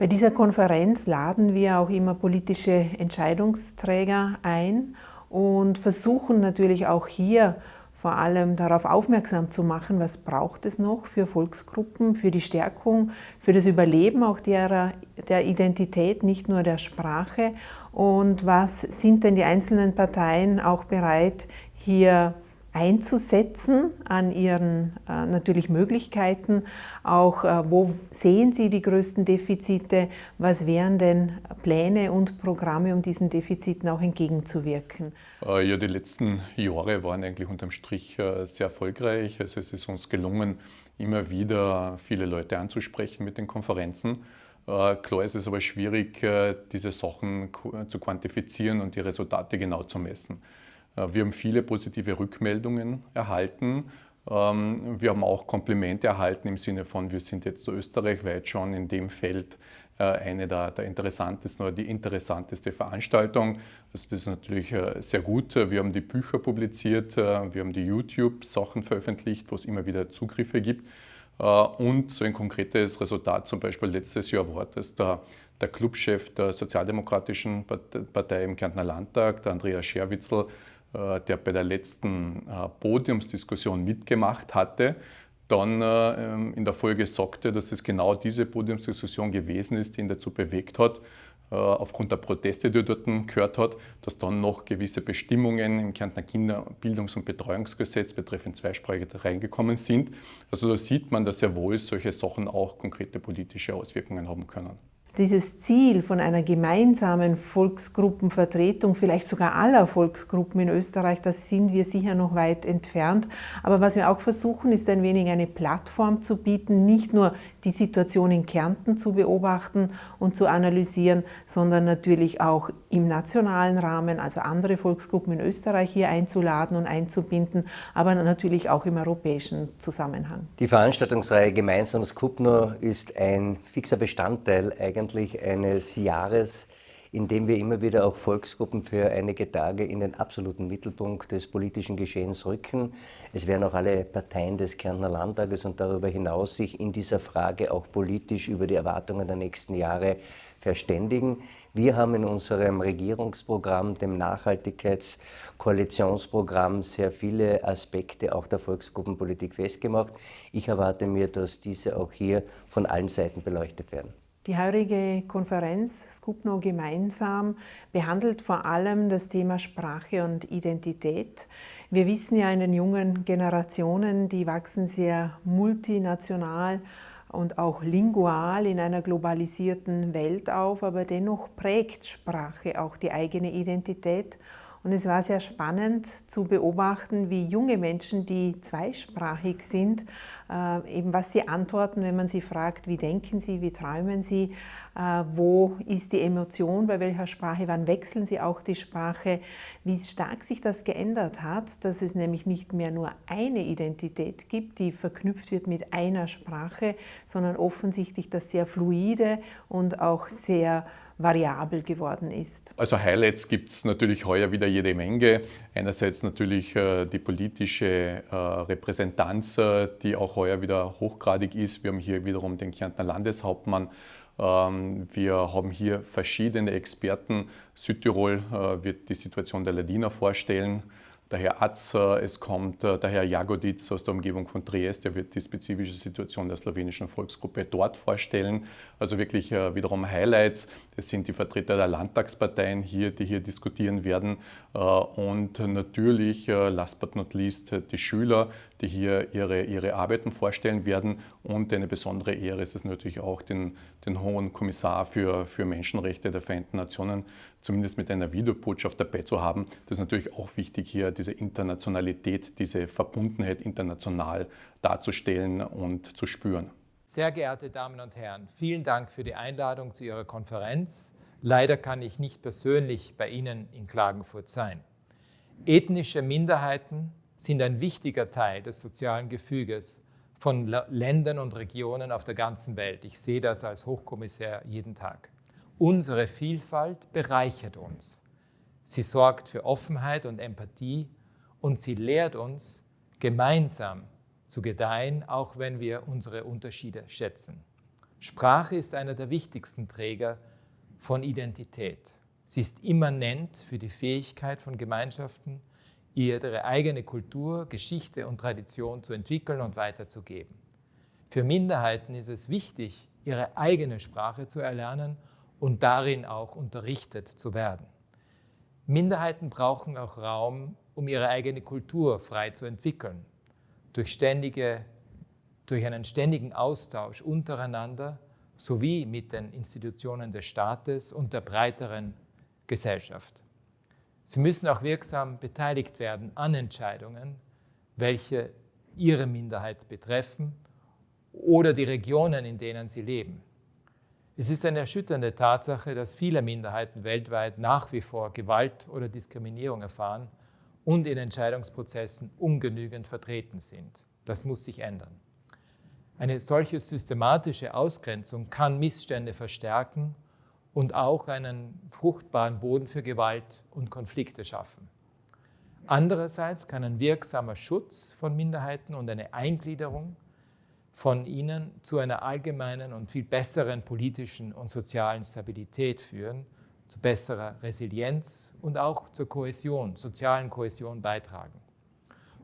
Bei dieser Konferenz laden wir auch immer politische Entscheidungsträger ein und versuchen natürlich auch hier vor allem darauf aufmerksam zu machen, was braucht es noch für Volksgruppen, für die Stärkung, für das Überleben auch der Identität, nicht nur der Sprache, und was sind denn die einzelnen Parteien auch bereit, hier einzusetzen an ihren natürlich Möglichkeiten, auch wo sehen Sie die größten Defizite, was wären denn Pläne und Programme, um diesen Defiziten auch entgegenzuwirken? Ja, die letzten Jahre waren eigentlich unterm Strich sehr erfolgreich. Also es ist uns gelungen, immer wieder viele Leute anzusprechen mit den Konferenzen. Klar ist es aber schwierig, diese Sachen zu quantifizieren und die Resultate genau zu messen. Wir haben viele positive Rückmeldungen erhalten. Wir haben auch Komplimente erhalten im Sinne von, wir sind jetzt österreichweit schon in dem Feld eine der interessantesten oder die interessanteste Veranstaltung. Also das ist natürlich sehr gut. Wir haben die Bücher publiziert, wir haben die YouTube-Sachen veröffentlicht, wo es immer wieder Zugriffe gibt. Und so ein konkretes Resultat zum Beispiel letztes Jahr war, dass der Clubchef der Sozialdemokratischen Partei im Kärntner Landtag, der Andreas Scherwitzl, der bei der letzten Podiumsdiskussion mitgemacht hatte, dann in der Folge sagte, dass es genau diese Podiumsdiskussion gewesen ist, die ihn dazu bewegt hat, aufgrund der Proteste, die er dort gehört hat, dass dann noch gewisse Bestimmungen im Kärntner Kinderbildungs- und Betreuungsgesetz betreffend Zweisprachigkeit reingekommen sind. Also da sieht man, dass sehr wohl solche Sachen auch konkrete politische Auswirkungen haben können. Dieses Ziel von einer gemeinsamen Volksgruppenvertretung, vielleicht sogar aller Volksgruppen in Österreich, das sind wir sicher noch weit entfernt. Aber was wir auch versuchen, ist ein wenig eine Plattform zu bieten, nicht nur die Situation in Kärnten zu beobachten und zu analysieren, sondern natürlich auch im nationalen Rahmen, also andere Volksgruppen in Österreich hier einzuladen und einzubinden, aber natürlich auch im europäischen Zusammenhang. Die Veranstaltungsreihe Gemeinsames Kupno ist ein fixer Bestandteil eigentlich eines Jahres, in dem wir immer wieder auch Volksgruppen für einige Tage in den absoluten Mittelpunkt des politischen Geschehens rücken. Es werden auch alle Parteien des Kärntner Landtages und darüber hinaus sich in dieser Frage auch politisch über die Erwartungen der nächsten Jahre verständigen. Wir haben in unserem Regierungsprogramm, dem Nachhaltigkeitskoalitionsprogramm, sehr viele Aspekte auch der Volksgruppenpolitik festgemacht. Ich erwarte mir, dass diese auch hier von allen Seiten beleuchtet werden. Die heurige Konferenz Skupno gemeinsam behandelt vor allem das Thema Sprache und Identität. Wir wissen ja, in den jungen Generationen, die wachsen sehr multinational und auch lingual in einer globalisierten Welt auf, aber dennoch prägt Sprache auch die eigene Identität. Und es war sehr spannend zu beobachten, wie junge Menschen, die zweisprachig sind, eben was sie antworten, wenn man sie fragt, wie denken sie, wie träumen sie, wo ist die Emotion, bei welcher Sprache, wann wechseln sie auch die Sprache, wie stark sich das geändert hat, dass es nämlich nicht mehr nur eine Identität gibt, die verknüpft wird mit einer Sprache, sondern offensichtlich das sehr fluide und auch sehr variabel geworden ist. Also Highlights gibt es natürlich heuer wieder jede Menge. Einerseits natürlich die politische Repräsentanz, die auch heuer wieder hochgradig ist. Wir haben hier wiederum den Kärntner Landeshauptmann. Wir haben hier verschiedene Experten. Südtirol wird die Situation der Ladiner vorstellen. Der Herr Atz, es kommt der Herr Jagoditz aus der Umgebung von Triest, der wird die spezifische Situation der slowenischen Volksgruppe dort vorstellen. Also wirklich wiederum Highlights. Es sind die Vertreter der Landtagsparteien hier, die hier diskutieren werden. Und natürlich, last but not least, die Schüler, die hier ihre Arbeiten vorstellen werden. Und eine besondere Ehre ist es natürlich auch, den Hohen Kommissar für Menschenrechte der Vereinten Nationen zumindest mit einer Videobotschaft dabei zu haben. Das ist natürlich auch wichtig, hier diese Internationalität, diese Verbundenheit international darzustellen und zu spüren. Sehr geehrte Damen und Herren, vielen Dank für die Einladung zu Ihrer Konferenz. Leider kann ich nicht persönlich bei Ihnen in Klagenfurt sein. Ethnische Minderheiten sind ein wichtiger Teil des sozialen Gefüges von Ländern und Regionen auf der ganzen Welt. Ich sehe das als Hochkommissär jeden Tag. Unsere Vielfalt bereichert uns. Sie sorgt für Offenheit und Empathie und sie lehrt uns, gemeinsam zu gedeihen, auch wenn wir unsere Unterschiede schätzen. Sprache ist einer der wichtigsten Träger von Identität. Sie ist immanent für die Fähigkeit von Gemeinschaften, ihre eigene Kultur, Geschichte und Tradition zu entwickeln und weiterzugeben. Für Minderheiten ist es wichtig, ihre eigene Sprache zu erlernen und darin auch unterrichtet zu werden. Minderheiten brauchen auch Raum, um ihre eigene Kultur frei zu entwickeln, durch einen ständigen Austausch untereinander sowie mit den Institutionen des Staates und der breiteren Gesellschaft. Sie müssen auch wirksam beteiligt werden an Entscheidungen, welche ihre Minderheit betreffen oder die Regionen, in denen sie leben. Es ist eine erschütternde Tatsache, dass viele Minderheiten weltweit nach wie vor Gewalt oder Diskriminierung erfahren und in Entscheidungsprozessen ungenügend vertreten sind. Das muss sich ändern. Eine solche systematische Ausgrenzung kann Missstände verstärken und auch einen fruchtbaren Boden für Gewalt und Konflikte schaffen. Andererseits kann ein wirksamer Schutz von Minderheiten und eine Eingliederung von ihnen zu einer allgemeinen und viel besseren politischen und sozialen Stabilität führen, zu besserer Resilienz und auch zur Kohäsion, sozialen Kohäsion beitragen.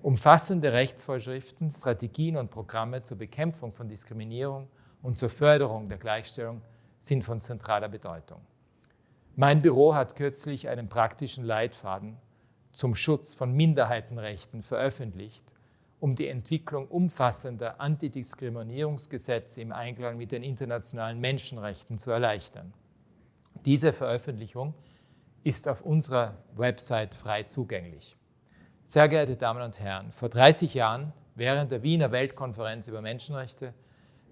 Umfassende Rechtsvorschriften, Strategien und Programme zur Bekämpfung von Diskriminierung und zur Förderung der Gleichstellung sind von zentraler Bedeutung. Mein Büro hat kürzlich einen praktischen Leitfaden zum Schutz von Minderheitenrechten veröffentlicht, um die Entwicklung umfassender Antidiskriminierungsgesetze im Einklang mit den internationalen Menschenrechten zu erleichtern. Diese Veröffentlichung ist auf unserer Website frei zugänglich. Sehr geehrte Damen und Herren, vor 30 Jahren, während der Wiener Weltkonferenz über Menschenrechte,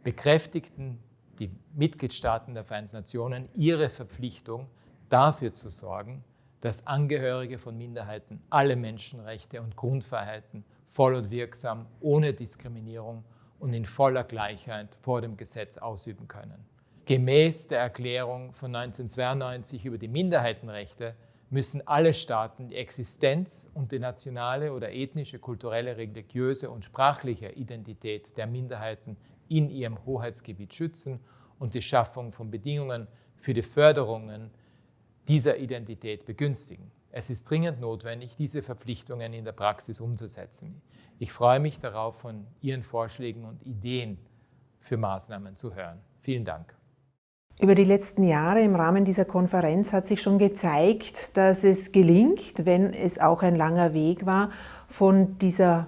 bekräftigten die Mitgliedstaaten der Vereinten Nationen ihre Verpflichtung, dafür zu sorgen, dass Angehörige von Minderheiten alle Menschenrechte und Grundfreiheiten voll und wirksam, ohne Diskriminierung und in voller Gleichheit vor dem Gesetz ausüben können. Gemäß der Erklärung von 1992 über die Minderheitenrechte müssen alle Staaten die Existenz und die nationale oder ethnische, kulturelle, religiöse und sprachliche Identität der Minderheiten in ihrem Hoheitsgebiet schützen und die Schaffung von Bedingungen für die Förderungen dieser Identität begünstigen. Es ist dringend notwendig, diese Verpflichtungen in der Praxis umzusetzen. Ich freue mich darauf, von Ihren Vorschlägen und Ideen für Maßnahmen zu hören. Vielen Dank. Über die letzten Jahre im Rahmen dieser Konferenz hat sich schon gezeigt, dass es gelingt, wenn es auch ein langer Weg war, von diesem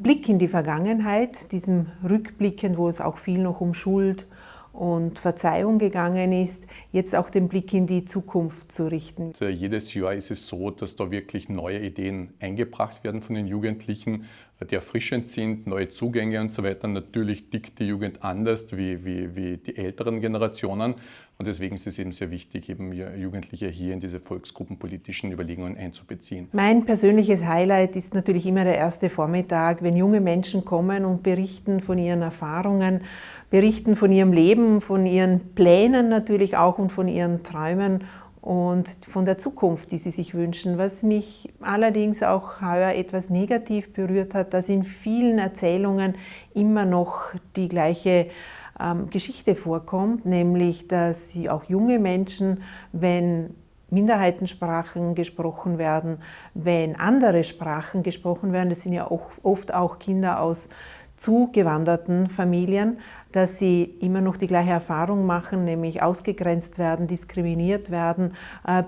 Blick in die Vergangenheit, diesem Rückblicken, wo es auch viel noch um Schuld und Verzeihung gegangen ist, jetzt auch den Blick in die Zukunft zu richten. Jedes Jahr ist es so, dass da wirklich neue Ideen eingebracht werden von den Jugendlichen, die erfrischend sind, neue Zugänge und so weiter. Natürlich tickt die Jugend anders wie die älteren Generationen. Und deswegen ist es eben sehr wichtig, eben Jugendliche hier in diese volksgruppenpolitischen Überlegungen einzubeziehen. Mein persönliches Highlight ist natürlich immer der erste Vormittag, wenn junge Menschen kommen und berichten von ihren Erfahrungen, berichten von ihrem Leben, von ihren Plänen natürlich auch und von ihren Träumen und von der Zukunft, die sie sich wünschen. Was mich allerdings auch heuer etwas negativ berührt hat, dass in vielen Erzählungen immer noch die gleiche Geschichte vorkommt, nämlich dass sie auch junge Menschen, wenn Minderheitensprachen gesprochen werden, wenn andere Sprachen gesprochen werden, das sind ja oft auch Kinder aus zugewanderten Familien, dass sie immer noch die gleiche Erfahrung machen, nämlich ausgegrenzt werden, diskriminiert werden,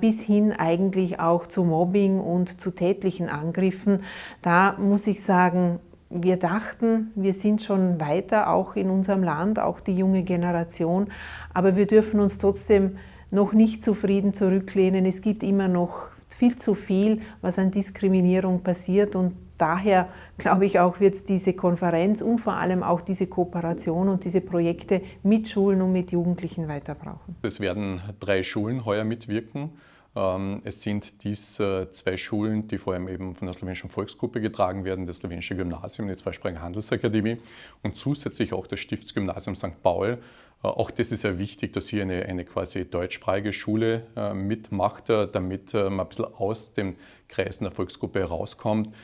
bis hin eigentlich auch zu Mobbing und zu tätlichen Angriffen. Da muss ich sagen, wir dachten, wir sind schon weiter, auch in unserem Land, auch die junge Generation, aber wir dürfen uns trotzdem noch nicht zufrieden zurücklehnen. Es gibt immer noch viel zu viel, was an Diskriminierung passiert und daher, glaube ich, auch wird es diese Konferenz und vor allem auch diese Kooperation und diese Projekte mit Schulen und mit Jugendlichen weiter brauchen. Es werden 3 Schulen heuer mitwirken. Es sind dies 2 Schulen, die vor allem eben von der slowenischen Volksgruppe getragen werden, das slowenische Gymnasium und die Zweisprachige Handelsakademie und zusätzlich auch das Stiftsgymnasium St. Paul. Auch das ist sehr wichtig, dass hier eine quasi deutschsprachige Schule mitmacht, damit man ein bisschen aus den Kreisen der Volksgruppe herauskommt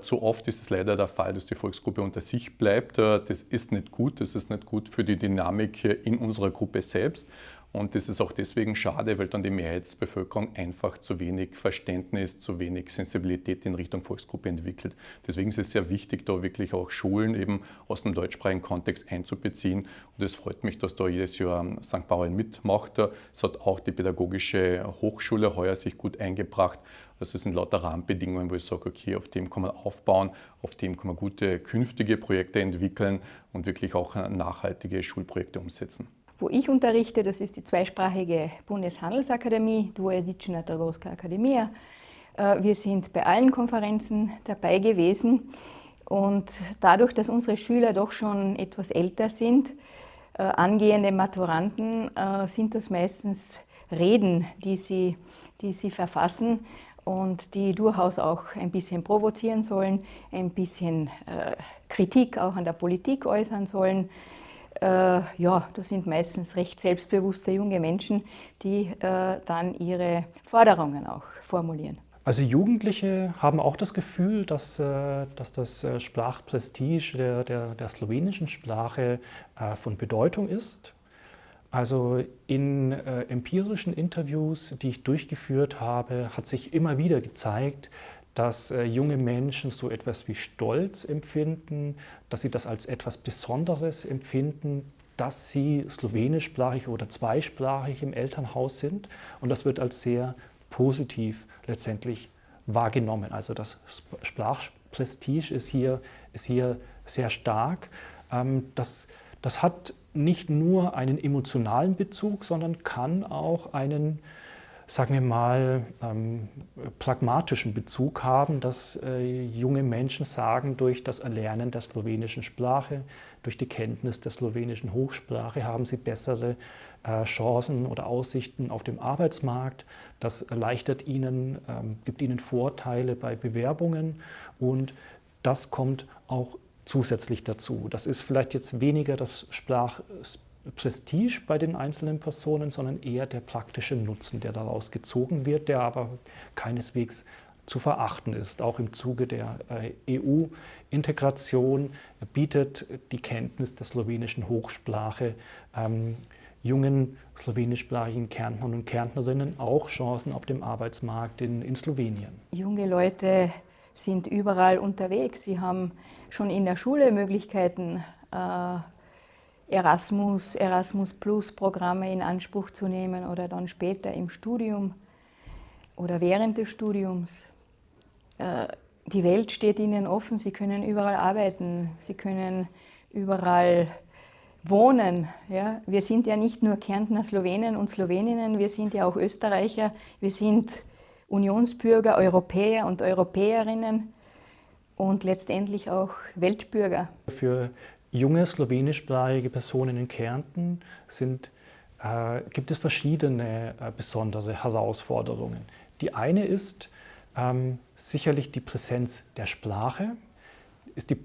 Zu oft ist es leider der Fall, dass die Volksgruppe unter sich bleibt. Das ist nicht gut. Das ist nicht gut für die Dynamik in unserer Gruppe selbst. Und das ist auch deswegen schade, weil dann die Mehrheitsbevölkerung einfach zu wenig Verständnis, zu wenig Sensibilität in Richtung Volksgruppe entwickelt. Deswegen ist es sehr wichtig, da wirklich auch Schulen eben aus dem deutschsprachigen Kontext einzubeziehen. Und es freut mich, dass da jedes Jahr St. Paul mitmacht. Es hat auch die Pädagogische Hochschule heuer sich gut eingebracht. Also es sind lauter Rahmenbedingungen, wo ich sage, okay, auf dem kann man aufbauen, auf dem kann man gute künftige Projekte entwickeln und wirklich auch nachhaltige Schulprojekte umsetzen. Wo ich unterrichte, das ist die zweisprachige Bundeshandelsakademie, Dvojezična Trgovska Akademija. Wir sind bei allen Konferenzen dabei gewesen und dadurch, dass unsere Schüler doch schon etwas älter sind, angehende Maturanten, sind das meistens Reden, die sie verfassen und die durchaus auch ein bisschen provozieren sollen, ein bisschen Kritik auch an der Politik äußern sollen. Ja, das sind meistens recht selbstbewusste junge Menschen, die dann ihre Forderungen auch formulieren. Also Jugendliche haben auch das Gefühl, dass das Sprachprestige der slowenischen Sprache von Bedeutung ist. Also in empirischen Interviews, die ich durchgeführt habe, hat sich immer wieder gezeigt, dass junge Menschen so etwas wie Stolz empfinden, dass sie das als etwas Besonderes empfinden, dass sie slowenischsprachig oder zweisprachig im Elternhaus sind. Und das wird als sehr positiv letztendlich wahrgenommen. Also das Sprachprestige ist hier sehr stark. Das hat nicht nur einen emotionalen Bezug, sondern kann auch einen, sagen wir mal, pragmatischen Bezug haben, dass junge Menschen sagen, durch das Erlernen der slowenischen Sprache, durch die Kenntnis der slowenischen Hochsprache haben sie bessere Chancen oder Aussichten auf dem Arbeitsmarkt. Das erleichtert ihnen, gibt ihnen Vorteile bei Bewerbungen und das kommt auch zusätzlich dazu. Das ist vielleicht jetzt weniger das Sprachprestige bei den einzelnen Personen, sondern eher der praktische Nutzen, der daraus gezogen wird, der aber keineswegs zu verachten ist. Auch im Zuge der EU-Integration bietet die Kenntnis der slowenischen Hochsprache jungen slowenischsprachigen Kärntnern und Kärntnerinnen auch Chancen auf dem Arbeitsmarkt in Slowenien. Junge Leute sind überall unterwegs. Sie haben schon in der Schule Möglichkeiten, Erasmus-Plus-Programme in Anspruch zu nehmen oder dann später im Studium oder während des Studiums. Die Welt steht ihnen offen, sie können überall arbeiten, sie können überall wohnen. Ja? Wir sind ja nicht nur Kärntner Slowenen und Sloweninnen, wir sind ja auch Österreicher, wir sind Unionsbürger, Europäer und Europäerinnen und letztendlich auch Weltbürger. Für junge slowenischsprachige Personen in Kärnten gibt es verschiedene besondere Herausforderungen. Die eine ist sicherlich die Präsenz der Sprache. Ist die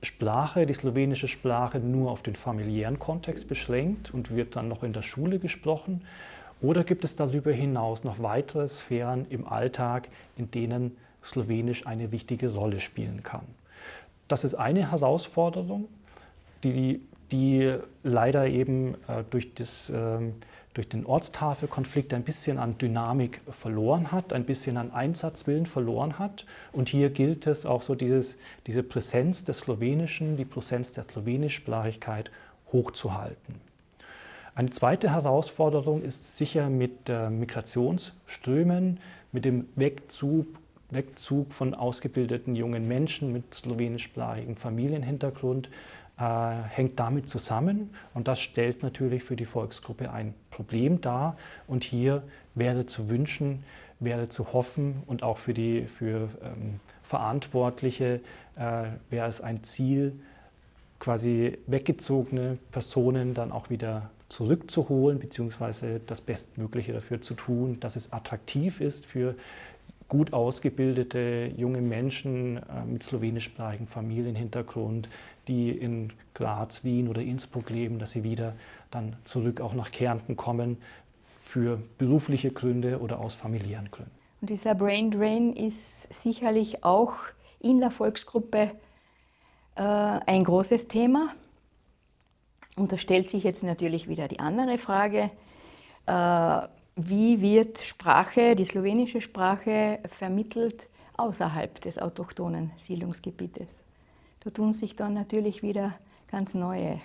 slowenische Sprache nur auf den familiären Kontext beschränkt und wird dann noch in der Schule gesprochen? Oder gibt es darüber hinaus noch weitere Sphären im Alltag, in denen Slowenisch eine wichtige Rolle spielen kann? Das ist eine Herausforderung, die leider eben durch den Ortstafelkonflikt ein bisschen an Dynamik verloren hat, ein bisschen an Einsatzwillen verloren hat. Und hier gilt es auch so diese Präsenz des Slowenischen, die Präsenz der Slowenischsprachigkeit hochzuhalten. Eine zweite Herausforderung ist sicher mit Migrationsströmen, mit dem Wegzug von ausgebildeten jungen Menschen mit slowenischsprachigem Familienhintergrund, hängt damit zusammen und das stellt natürlich für die Volksgruppe ein Problem dar und hier wäre zu wünschen, wäre zu hoffen und auch für Verantwortliche wäre es ein Ziel, quasi weggezogene Personen dann auch wieder zurückzuholen bzw. das Bestmögliche dafür zu tun, dass es attraktiv ist für gut ausgebildete junge Menschen mit slowenischsprachigem Familienhintergrund, die in Graz, Wien oder Innsbruck leben, dass sie wieder dann zurück auch nach Kärnten kommen für berufliche Gründe oder aus familiären Gründen. Und dieser Brain Drain ist sicherlich auch in der Volksgruppe ein großes Thema. Und da stellt sich jetzt natürlich wieder die andere Frage, wie wird Sprache, die slowenische Sprache, vermittelt außerhalb des autochthonen Siedlungsgebietes? Da tun sich dann natürlich wieder ganz neue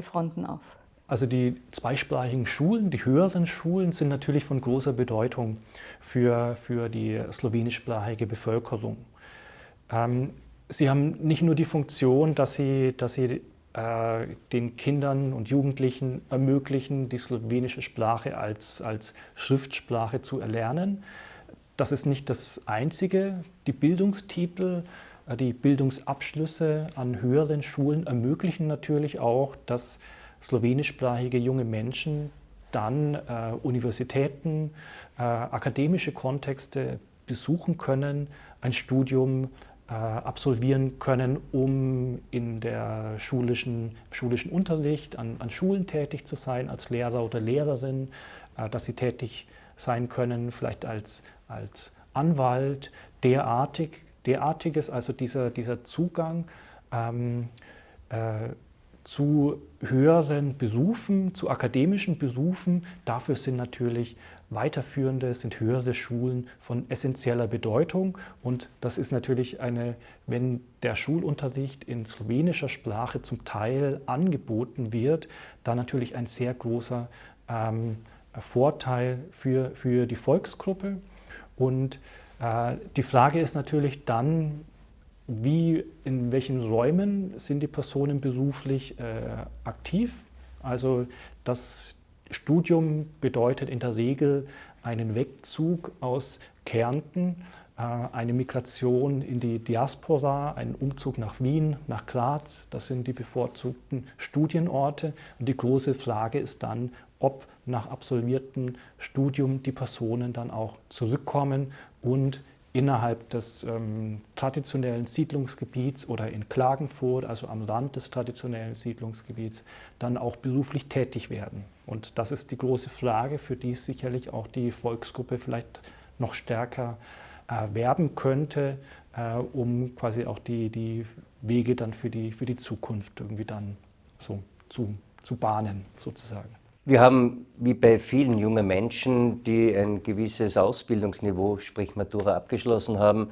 Fronten auf. Also die zweisprachigen Schulen, die höheren Schulen, sind natürlich von großer Bedeutung für die slowenischsprachige Bevölkerung. Sie haben nicht nur die Funktion, dass sie den Kindern und Jugendlichen ermöglichen, die slowenische Sprache als Schriftsprache zu erlernen. Das ist nicht das Einzige. Die Bildungstitel, die Bildungsabschlüsse an höheren Schulen ermöglichen natürlich auch, dass slowenischsprachige junge Menschen dann Universitäten, akademische Kontexte besuchen können, ein Studium absolvieren können, um in der schulischen Unterricht an Schulen tätig zu sein, als Lehrer oder Lehrerin, dass sie tätig sein können, vielleicht als Anwalt, derartiges, also dieser Zugang zu höheren Berufen, zu akademischen Berufen. Dafür sind natürlich sind höhere Schulen von essentieller Bedeutung. Und das ist natürlich wenn der Schulunterricht in slowenischer Sprache zum Teil angeboten wird, dann natürlich ein sehr großer Vorteil für die Volksgruppe. Und die Frage ist natürlich dann, in welchen Räumen sind die Personen beruflich aktiv? Also das Studium bedeutet in der Regel einen Wegzug aus Kärnten, eine Migration in die Diaspora, einen Umzug nach Wien, nach Graz. Das sind die bevorzugten Studienorte. Und die große Frage ist dann, ob nach absolviertem Studium die Personen dann auch zurückkommen und innerhalb des traditionellen Siedlungsgebiets oder in Klagenfurt, also am Rand des traditionellen Siedlungsgebiets, dann auch beruflich tätig werden. Und das ist die große Frage, für die sicherlich auch die Volksgruppe vielleicht noch stärker werben könnte, um quasi auch die Wege dann für die Zukunft irgendwie dann so zu bahnen, sozusagen. Wir haben, wie bei vielen jungen Menschen, die ein gewisses Ausbildungsniveau, sprich Matura, abgeschlossen haben,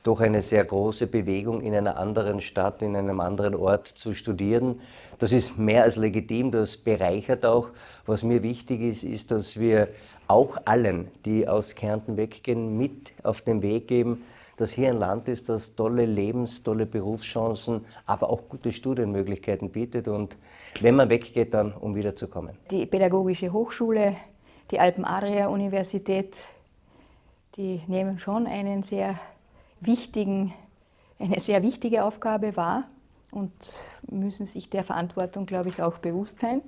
doch eine sehr große Bewegung, in einer anderen Stadt, in einem anderen Ort zu studieren. Das ist mehr als legitim, das bereichert auch. Was mir wichtig ist, dass wir auch allen, die aus Kärnten weggehen, mit auf den Weg geben, dass hier ein Land ist, das tolle tolle Berufschancen, aber auch gute Studienmöglichkeiten bietet. Und wenn man weggeht, dann um wiederzukommen. Die Pädagogische Hochschule, die Alpen-Adria-Universität, die nehmen schon eine sehr wichtige Aufgabe wahr und müssen sich der Verantwortung, glaube ich, auch bewusst sein.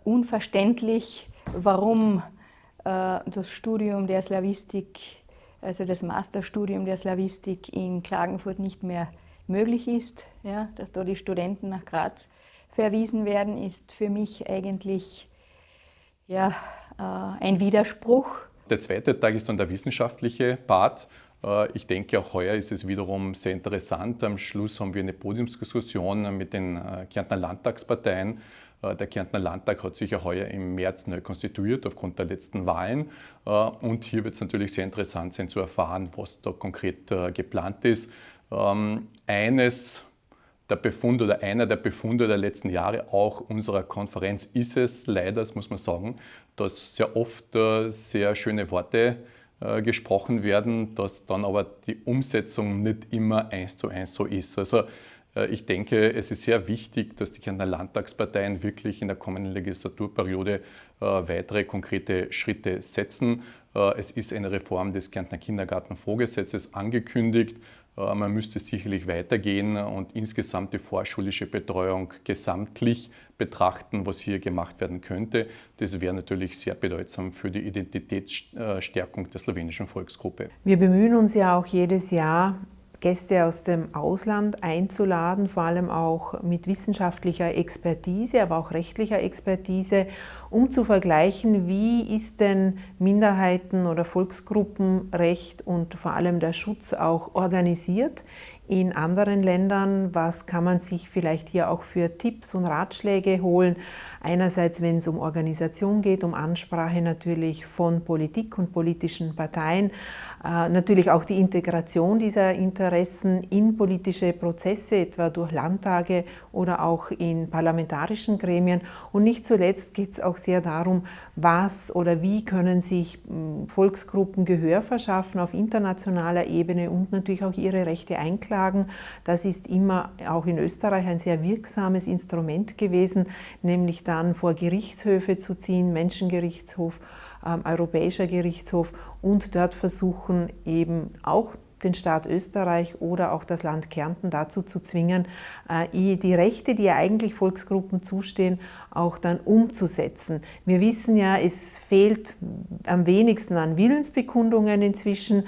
Unverständlich, warum das Studium der Slawistik, also das Masterstudium der Slawistik in Klagenfurt nicht mehr möglich ist, ja, dass da die Studenten nach Graz verwiesen werden, ist für mich eigentlich ein Widerspruch. Der zweite Tag ist dann der wissenschaftliche Part. Ich denke, auch heuer ist es wiederum sehr interessant. Am Schluss haben wir eine Podiumsdiskussion mit den Kärntner Landtagsparteien. Der Kärntner Landtag hat sich ja heuer im März neu konstituiert aufgrund der letzten Wahlen. Und hier wird es natürlich sehr interessant sein zu erfahren, was da konkret geplant ist. Einer der Befunde der letzten Jahre auch unserer Konferenz ist es leider, das muss man sagen, dass sehr oft sehr schöne Worte gesprochen werden, dass dann aber die Umsetzung nicht immer 1:1 so ist. Also ich denke, es ist sehr wichtig, dass die Kärntner Landtagsparteien wirklich in der kommenden Legislaturperiode weitere konkrete Schritte setzen. Es ist eine Reform des Kärntner Kindergartenvorgesetzes angekündigt. Man müsste sicherlich weitergehen und insgesamt die vorschulische Betreuung gesamtlich betrachten, was hier gemacht werden könnte. Das wäre natürlich sehr bedeutsam für die Identitätsstärkung der slowenischen Volksgruppe. Wir bemühen uns ja auch jedes Jahr, Gäste aus dem Ausland einzuladen, vor allem auch mit wissenschaftlicher Expertise, aber auch rechtlicher Expertise, um zu vergleichen, wie ist denn Minderheiten- oder Volksgruppenrecht und vor allem der Schutz auch organisiert in anderen Ländern. Was kann man sich vielleicht hier auch für Tipps und Ratschläge holen? Einerseits, wenn es um Organisation geht, um Ansprache natürlich von Politik und politischen Parteien, natürlich auch die Integration dieser Interessen in politische Prozesse, etwa durch Landtage oder auch in parlamentarischen Gremien. Und nicht zuletzt geht es auch sehr darum, was oder wie können sich Volksgruppen Gehör verschaffen auf internationaler Ebene und natürlich auch ihre Rechte einklagen. Das ist immer auch in Österreich ein sehr wirksames Instrument gewesen, nämlich dann vor Gerichtshöfe zu ziehen, Menschengerichtshof, Europäischer Gerichtshof, und dort versuchen eben auch den Staat Österreich oder auch das Land Kärnten dazu zu zwingen, die Rechte, die ja eigentlich Volksgruppen zustehen, auch dann umzusetzen. Wir wissen ja, es fehlt am wenigsten an Willensbekundungen inzwischen.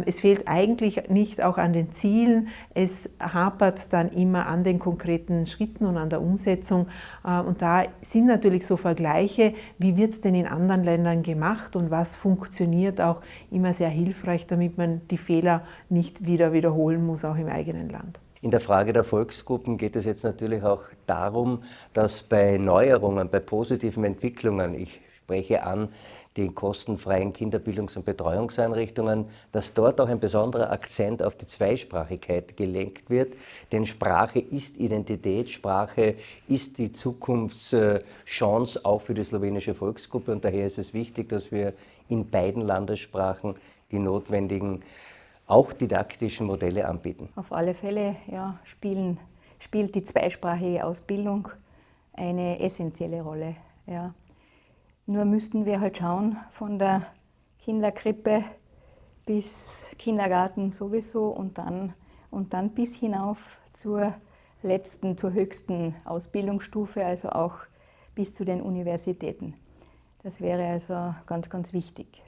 Es fehlt eigentlich nicht auch an den Zielen. Es hapert dann immer an den konkreten Schritten und an der Umsetzung. Und da sind natürlich so Vergleiche, wie wird es denn in anderen Ländern gemacht und was funktioniert auch immer sehr hilfreich, damit man die Fehler nicht wieder wiederholen muss, auch im eigenen Land. In der Frage der Volksgruppen geht es jetzt natürlich auch darum, dass bei Neuerungen, bei positiven Entwicklungen, ich spreche an die kostenfreien Kinderbildungs- und Betreuungseinrichtungen, dass dort auch ein besonderer Akzent auf die Zweisprachigkeit gelenkt wird. Denn Sprache ist Identität, Sprache ist die Zukunftschance auch für die slowenische Volksgruppe. Und daher ist es wichtig, dass wir in beiden Landessprachen die notwendigen auch didaktischen Modelle anbieten. Auf alle Fälle ja, spielt die zweisprachige Ausbildung eine essentielle Rolle. Ja. Nur müssten wir halt schauen, von der Kinderkrippe bis Kindergarten sowieso und dann bis hinauf zur höchsten Ausbildungsstufe, also auch bis zu den Universitäten. Das wäre also ganz, ganz wichtig.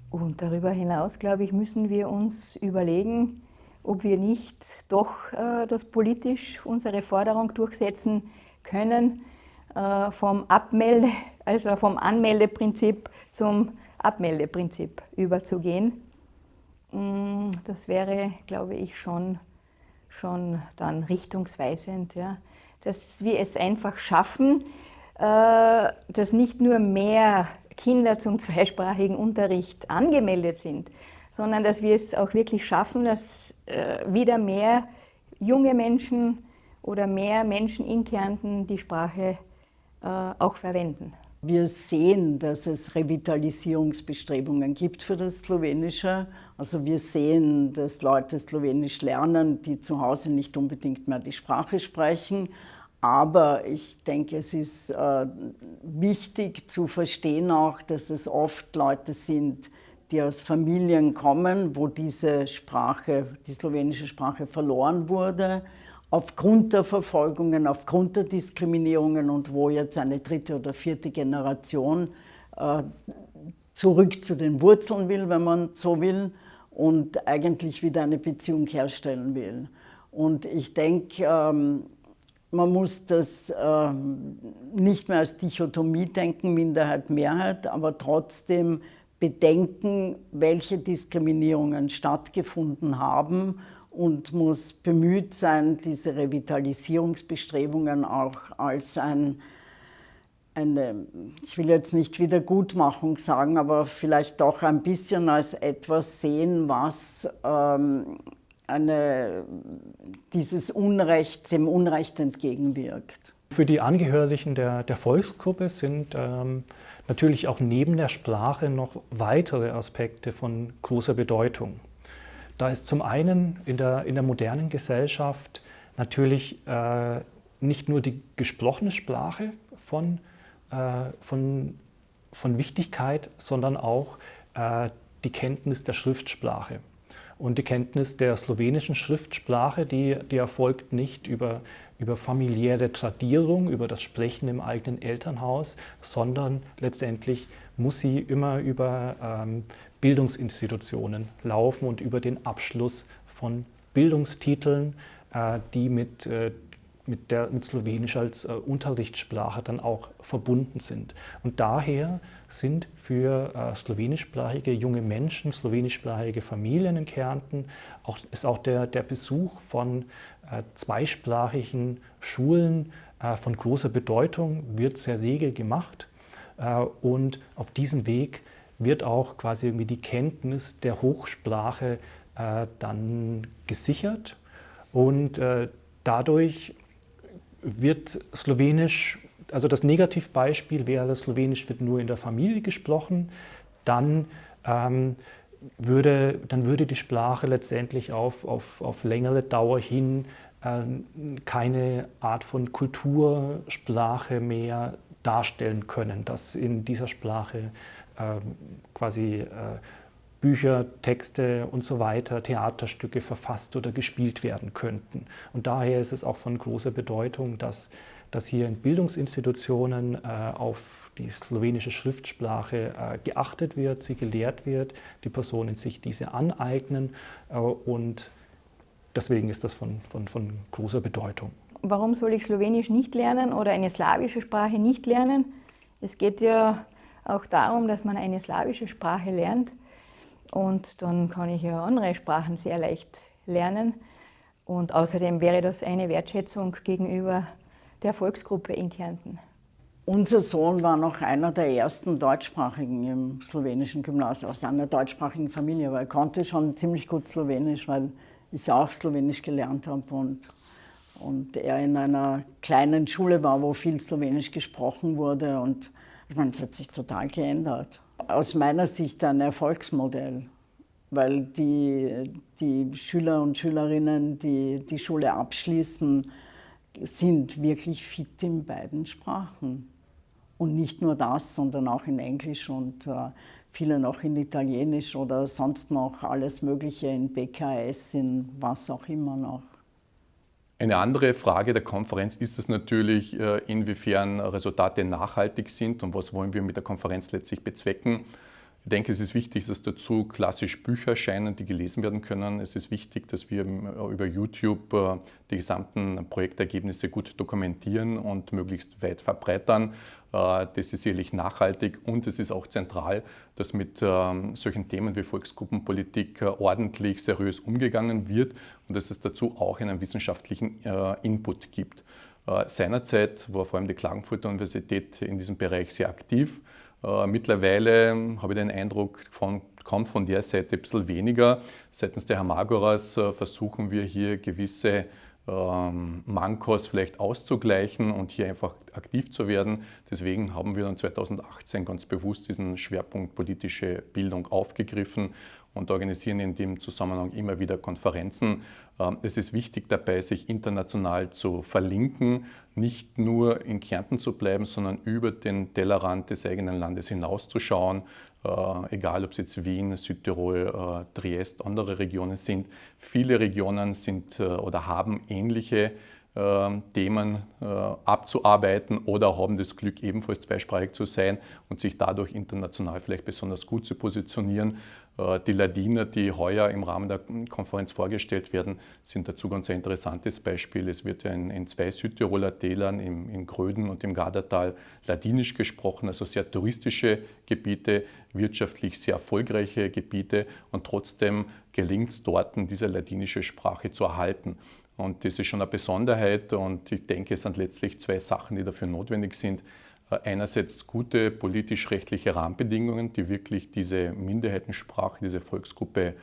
Und darüber hinaus, glaube ich, müssen wir uns überlegen, ob wir nicht doch das politisch unsere Forderung durchsetzen können, vom Anmeldeprinzip zum Abmeldeprinzip überzugehen. Das wäre, glaube ich, schon dann richtungsweisend, ja. Dass wir es einfach schaffen, dass nicht nur mehr Kinder zum zweisprachigen Unterricht angemeldet sind, sondern dass wir es auch wirklich schaffen, dass wieder mehr junge Menschen oder mehr Menschen in Kärnten die Sprache auch verwenden. Wir sehen, dass es Revitalisierungsbestrebungen gibt für das Slowenische. Also wir sehen, dass Leute Slowenisch lernen, die zu Hause nicht unbedingt mehr die Sprache sprechen. Aber ich denke, es ist wichtig zu verstehen auch, dass es oft Leute sind, die aus Familien kommen, wo diese Sprache, die slowenische Sprache verloren wurde, aufgrund der Verfolgungen, aufgrund der Diskriminierungen und wo jetzt eine dritte oder vierte Generation zurück zu den Wurzeln will, wenn man so will, und eigentlich wieder eine Beziehung herstellen will. Und ich denke, man muss das nicht mehr als Dichotomie denken, Minderheit, Mehrheit, aber trotzdem bedenken, welche Diskriminierungen stattgefunden haben und muss bemüht sein, diese Revitalisierungsbestrebungen auch als eine, ich will jetzt nicht Wiedergutmachung sagen, aber vielleicht doch ein bisschen als etwas sehen, was dieses Unrecht, dem Unrecht entgegenwirkt. Für die Angehörigen der Volksgruppe sind natürlich auch neben der Sprache noch weitere Aspekte von großer Bedeutung. Da ist zum einen in der modernen Gesellschaft natürlich nicht nur die gesprochene Sprache von Wichtigkeit, sondern auch die Kenntnis der Schriftsprache. Und die Kenntnis der slowenischen Schriftsprache, die erfolgt nicht über familiäre Tradierung, über das Sprechen im eigenen Elternhaus, sondern letztendlich muss sie immer über Bildungsinstitutionen laufen und über den Abschluss von Bildungstiteln, die mit Slowenisch als Unterrichtssprache dann auch verbunden sind. Und daher sind für slowenischsprachige junge Menschen, slowenischsprachige Familien in Kärnten ist auch der Besuch von zweisprachigen Schulen von großer Bedeutung, wird sehr rege gemacht. Und auf diesem Weg wird auch quasi irgendwie die Kenntnis der Hochsprache dann gesichert. Und dadurch wird Slowenisch, also das Negativbeispiel wäre, Slowenisch wird nur in der Familie gesprochen, dann würde die Sprache letztendlich auf längere Dauer hin keine Art von Kultursprache mehr darstellen können, dass in dieser Sprache quasi Bücher, Texte und so weiter, Theaterstücke verfasst oder gespielt werden könnten. Und daher ist es auch von großer Bedeutung, dass hier in Bildungsinstitutionen auf die slowenische Schriftsprache geachtet wird, sie gelehrt wird, die Personen sich diese aneignen und deswegen ist das von großer Bedeutung. Warum soll ich Slowenisch nicht lernen oder eine slawische Sprache nicht lernen? Es geht ja auch darum, dass man eine slawische Sprache lernt und dann kann ich ja andere Sprachen sehr leicht lernen. Und außerdem wäre das eine Wertschätzung gegenüber der Volksgruppe in Kärnten. Unser Sohn war noch einer der ersten Deutschsprachigen im slowenischen Gymnasium, aus einer deutschsprachigen Familie, weil er konnte schon ziemlich gut Slowenisch, weil ich auch Slowenisch gelernt habe und er in einer kleinen Schule war, wo viel Slowenisch gesprochen wurde. Und ich meine, es hat sich total geändert. Aus meiner Sicht ein Erfolgsmodell, weil die Schüler und Schülerinnen, die die Schule abschließen, sind wirklich fit in beiden Sprachen. Und nicht nur das, sondern auch in Englisch und viele noch in Italienisch oder sonst noch alles Mögliche in BKS, in was auch immer noch. Eine andere Frage der Konferenz ist es natürlich, inwiefern Resultate nachhaltig sind und was wollen wir mit der Konferenz letztlich bezwecken. Ich denke, es ist wichtig, dass dazu klassisch Bücher erscheinen, die gelesen werden können. Es ist wichtig, dass wir über YouTube die gesamten Projektergebnisse gut dokumentieren und möglichst weit verbreitern. Das ist sicherlich nachhaltig und es ist auch zentral, dass mit solchen Themen wie Volksgruppenpolitik ordentlich, seriös umgegangen wird und dass es dazu auch einen wissenschaftlichen Input gibt. Seinerzeit war vor allem die Klagenfurter Universität in diesem Bereich sehr aktiv. Mittlerweile habe ich den Eindruck, kommt von der Seite ein bisschen weniger. Seitens der Hermagoras versuchen wir hier gewisse Mankos vielleicht auszugleichen und hier einfach aktiv zu werden. Deswegen haben wir dann 2018 ganz bewusst diesen Schwerpunkt politische Bildung aufgegriffen und organisieren in dem Zusammenhang immer wieder Konferenzen. Es ist wichtig dabei, sich international zu verlinken, nicht nur in Kärnten zu bleiben, sondern über den Tellerrand des eigenen Landes hinauszuschauen. Egal, ob es jetzt Wien, Südtirol, Triest, andere Regionen sind. Viele Regionen sind oder haben ähnliche Themen abzuarbeiten oder haben das Glück, ebenfalls zweisprachig zu sein und sich dadurch international vielleicht besonders gut zu positionieren. Die Ladiner, die heuer im Rahmen der Konferenz vorgestellt werden, sind dazu ganz ein interessantes Beispiel. Es wird ja in zwei Südtiroler Tälern, im Gröden und im Gardatal, Ladinisch gesprochen, also sehr touristische Gebiete, wirtschaftlich sehr erfolgreiche Gebiete und trotzdem gelingt es dort, diese ladinische Sprache zu erhalten. Und das ist schon eine Besonderheit und ich denke, es sind letztlich zwei Sachen, die dafür notwendig sind. Einerseits gute politisch-rechtliche Rahmenbedingungen, die wirklich diese Minderheitensprache, diese Volksgruppe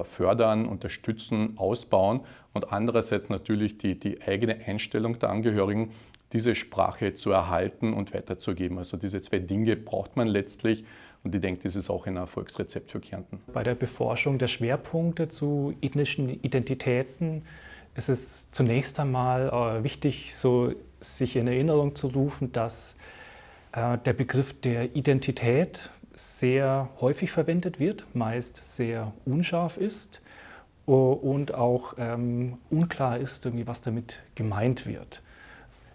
fördern, unterstützen, ausbauen und andererseits natürlich die eigene Einstellung der Angehörigen, diese Sprache zu erhalten und weiterzugeben. Also diese zwei Dinge braucht man letztlich und ich denke, das ist auch ein Erfolgsrezept für Kärnten. Bei der Beforschung der Schwerpunkte zu ethnischen Identitäten ist es zunächst einmal wichtig, sich in Erinnerung zu rufen, dass der Begriff der Identität sehr häufig verwendet wird, meist sehr unscharf ist und auch unklar ist, was damit gemeint wird.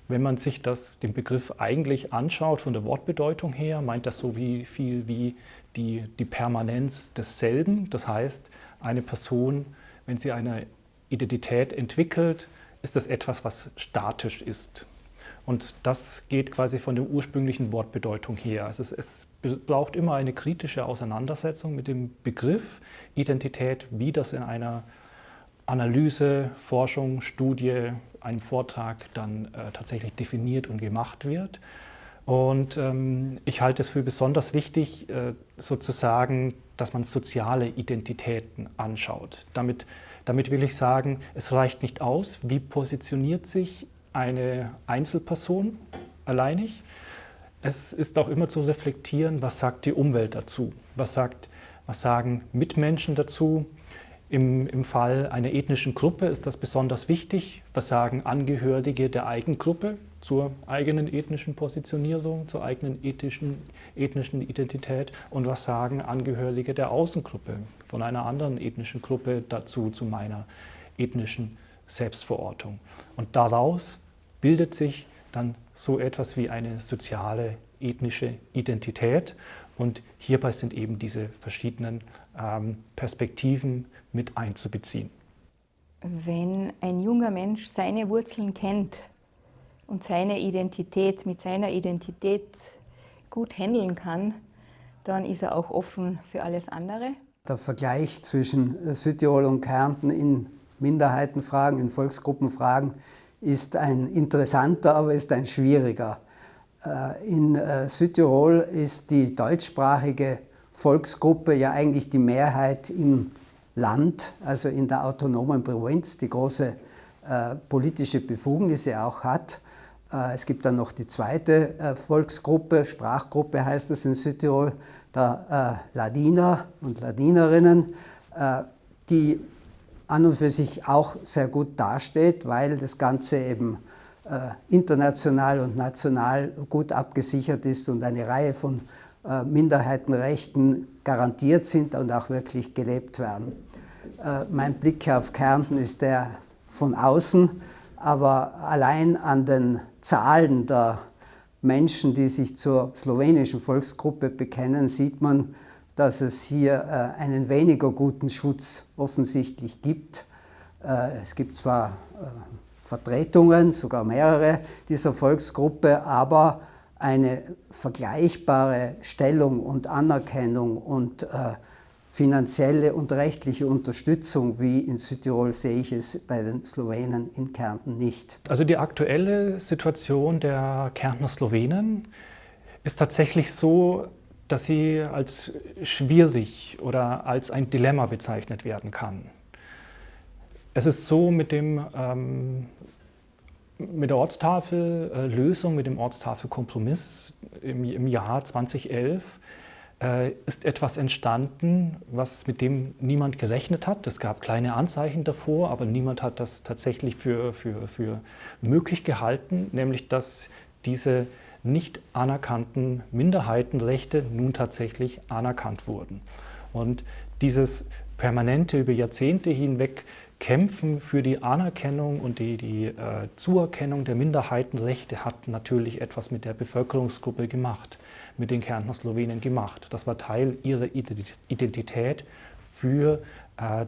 Wenn man sich den Begriff eigentlich anschaut, von der Wortbedeutung her, meint das so viel wie die Permanenz desselben. Das heißt, eine Person wenn sie eine Identität entwickelt, ist das etwas, was statisch ist. Und das geht quasi von der ursprünglichen Wortbedeutung her. Also es braucht immer eine kritische Auseinandersetzung mit dem Begriff Identität, wie das in einer Analyse, Forschung, Studie, einem Vortrag dann tatsächlich definiert und gemacht wird. Und ich halte es für besonders wichtig, sozusagen, dass man soziale Identitäten anschaut. Damit will ich sagen, es reicht nicht aus, wie positioniert sich eine Einzelperson alleinig. Es ist auch immer zu reflektieren, was sagt die Umwelt dazu, was sagen Mitmenschen dazu. Im Fall einer ethnischen Gruppe ist das besonders wichtig. Was sagen Angehörige der Eigengruppe zur eigenen ethnischen Positionierung, zur eigenen ethnischen Identität? Und was sagen Angehörige der Außengruppe von einer anderen ethnischen Gruppe dazu, zu meiner ethnischen Selbstverortung? Und daraus bildet sich dann so etwas wie eine soziale ethnische Identität. Und hierbei sind eben diese verschiedenen Perspektiven mit einzubeziehen. Wenn ein junger Mensch seine Wurzeln kennt und seine Identität mit seiner Identität gut handeln kann, dann ist er auch offen für alles andere. Der Vergleich zwischen Südtirol und Kärnten in Minderheitenfragen, in Volksgruppenfragen ist ein interessanter, aber ist ein schwieriger. In Südtirol ist die deutschsprachige Volksgruppe ja eigentlich die Mehrheit im Land, also in der autonomen Provinz, die große politische Befugnisse auch hat. Es gibt dann noch die zweite Volksgruppe, Sprachgruppe heißt es in Südtirol, der Ladiner und Ladinerinnen, die an und für sich auch sehr gut dasteht, weil das Ganze eben international und national gut abgesichert ist und eine Reihe von Minderheitenrechten garantiert sind und auch wirklich gelebt werden. Mein Blick auf Kärnten ist der von außen, aber allein an den Zahlen der Menschen, die sich zur slowenischen Volksgruppe bekennen, sieht man, dass es hier einen weniger guten Schutz offensichtlich gibt. Es gibt zwar Vertretungen, sogar mehrere dieser Volksgruppe, aber eine vergleichbare Stellung und Anerkennung und finanzielle und rechtliche Unterstützung wie in Südtirol sehe ich es bei den Slowenen in Kärnten nicht. Also die aktuelle Situation der Kärntner Slowenen ist tatsächlich so, dass sie als schwierig oder als ein Dilemma bezeichnet werden kann. Es ist so mit der Ortstafellösung, mit dem Ortstafelkompromiss im Jahr 2011 ist etwas entstanden, mit dem niemand gerechnet hat. Es gab kleine Anzeichen davor, aber niemand hat das tatsächlich für möglich gehalten, nämlich dass diese nicht anerkannten Minderheitenrechte nun tatsächlich anerkannt wurden. Und dieses permanente über Jahrzehnte hinweg Kämpfen für die Anerkennung und die Zuerkennung der Minderheitenrechte hat natürlich etwas mit der Bevölkerungsgruppe gemacht, mit den Kärntner Slowenen gemacht. Das war Teil ihrer Identität, für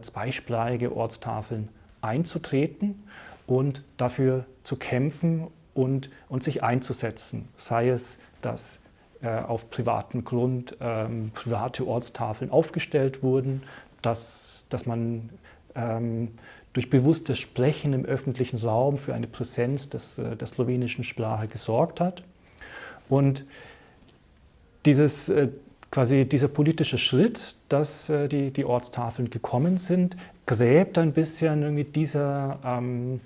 zweisprachige Ortstafeln einzutreten und dafür zu kämpfen und sich einzusetzen. Sei es, dass auf privatem Grund private Ortstafeln aufgestellt wurden, dass man durch bewusstes Sprechen im öffentlichen Raum für eine Präsenz der slowenischen Sprache gesorgt hat. Und dieser politische Schritt, dass die Ortstafeln gekommen sind, gräbt ein bisschen irgendwie diesem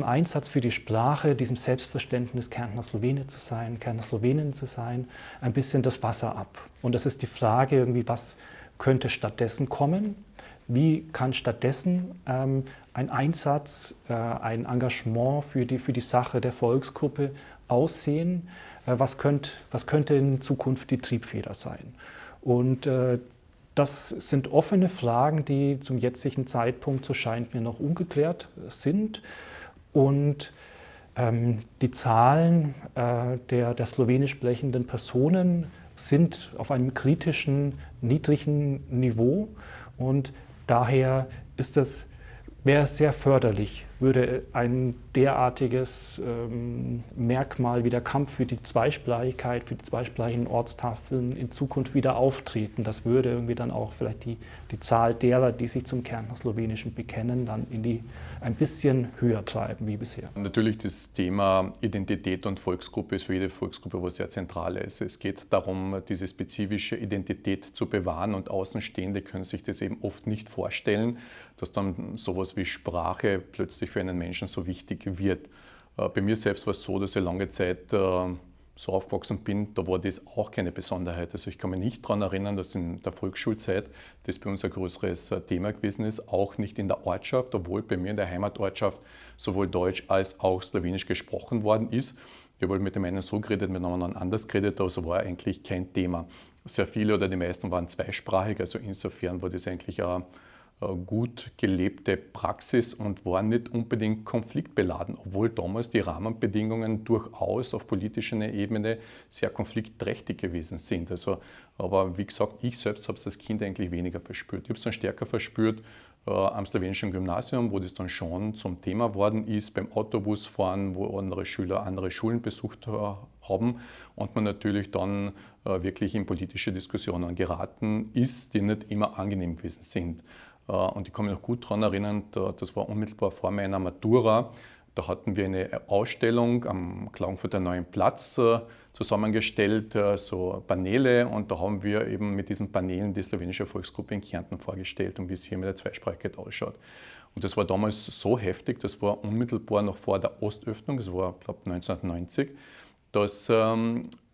Einsatz für die Sprache, diesem Selbstverständnis, Kärntner Slowene zu sein, Kärntner Slowenin zu sein, ein bisschen das Wasser ab. Und das ist die Frage, irgendwie, was könnte stattdessen kommen? Wie kann stattdessen ein Einsatz, ein Engagement für die Sache der Volksgruppe aussehen? Was könnte in Zukunft die Triebfeder sein? Und das sind offene Fragen, die zum jetzigen Zeitpunkt, so scheint mir, noch ungeklärt sind. Und die Zahlen der slowenisch sprechenden Personen sind auf einem kritischen, niedrigen Niveau. Und daher wäre es sehr förderlich, würde ein derartiges Merkmal wie der Kampf für die Zweisprachigkeit, für die zweisprachigen Ortstafeln in Zukunft wieder auftreten. Das würde irgendwie dann auch vielleicht die Zahl derer, die sich zum Kärntner Slowenischen bekennen, dann ein bisschen höher treiben wie bisher. Natürlich das Thema Identität und Volksgruppe ist für jede Volksgruppe was sehr Zentrales. Es geht darum, diese spezifische Identität zu bewahren, und Außenstehende können sich das eben oft nicht vorstellen, dass dann sowas wie Sprache plötzlich für einen Menschen so wichtig wird. Bei mir selbst war es so, dass ich lange Zeit so aufgewachsen bin, da war das auch keine Besonderheit. Also ich kann mich nicht daran erinnern, dass in der Volksschulzeit das bei uns ein größeres Thema gewesen ist, auch nicht in der Ortschaft, obwohl bei mir in der Heimatortschaft sowohl Deutsch als auch Slowenisch gesprochen worden ist. Ich habe mit dem einen so geredet, mit dem anderen anders geredet, also war eigentlich kein Thema. Sehr viele oder die meisten waren zweisprachig, also insofern war das eigentlich eine gut gelebte Praxis und war nicht unbedingt konfliktbeladen, obwohl damals die Rahmenbedingungen durchaus auf politischer Ebene sehr konfliktträchtig gewesen sind. Also, aber wie gesagt, ich selbst habe es als Kind eigentlich weniger verspürt. Ich habe es dann stärker verspürt am slowenischen Gymnasium, wo das dann schon zum Thema worden ist, beim Autobusfahren, wo andere Schüler andere Schulen besucht haben und man natürlich dann wirklich in politische Diskussionen geraten ist, die nicht immer angenehm gewesen sind. Und ich kann mich noch gut daran erinnern, das war unmittelbar vor meiner Matura. Da hatten wir eine Ausstellung am Klagenfurter Neuen Platz zusammengestellt, so Paneele. Und da haben wir eben mit diesen Paneelen die slowenische Volksgruppe in Kärnten vorgestellt und wie es hier mit der Zweisprachigkeit ausschaut. Und das war damals so heftig, das war unmittelbar noch vor der Ostöffnung, das war, glaube ich, 1990, dass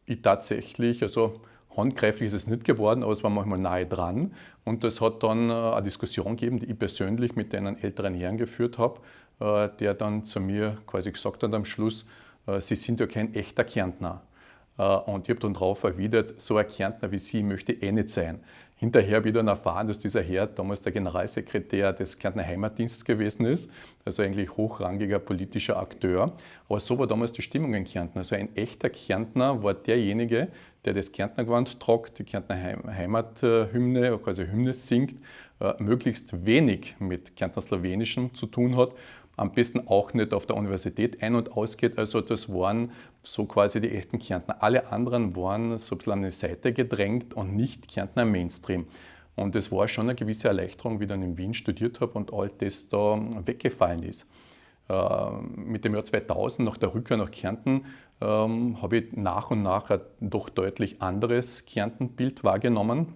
ich tatsächlich, also handgreiflich ist es nicht geworden, aber es war manchmal nahe dran. Und es hat dann eine Diskussion gegeben, die ich persönlich mit einem älteren Herrn geführt habe, der dann zu mir quasi gesagt hat am Schluss, Sie sind ja kein echter Kärntner. Und ich habe dann darauf erwidert, so ein Kärntner wie Sie möchte ich nicht sein. Hinterher habe ich dann erfahren, dass dieser Herr damals der Generalsekretär des Kärntner Heimatdienstes gewesen ist, also eigentlich hochrangiger politischer Akteur. Aber so war damals die Stimmung in Kärnten. Also ein echter Kärntner war derjenige, der das Kärntnergewand tragt, die Kärntner Heimathymne, quasi Hymne singt, möglichst wenig mit Kärntner Slowenischem zu tun hat, am besten auch nicht auf der Universität ein- und ausgeht. Also das waren so quasi die echten Kärntner. Alle anderen waren so ein bisschen an die Seite gedrängt und nicht Kärntner Mainstream. Und es war schon eine gewisse Erleichterung, wie ich dann in Wien studiert habe und all das da weggefallen ist. Mit dem Jahr 2000, nach der Rückkehr nach Kärnten, habe ich nach und nach ein doch deutlich anderes Kärntenbild wahrgenommen.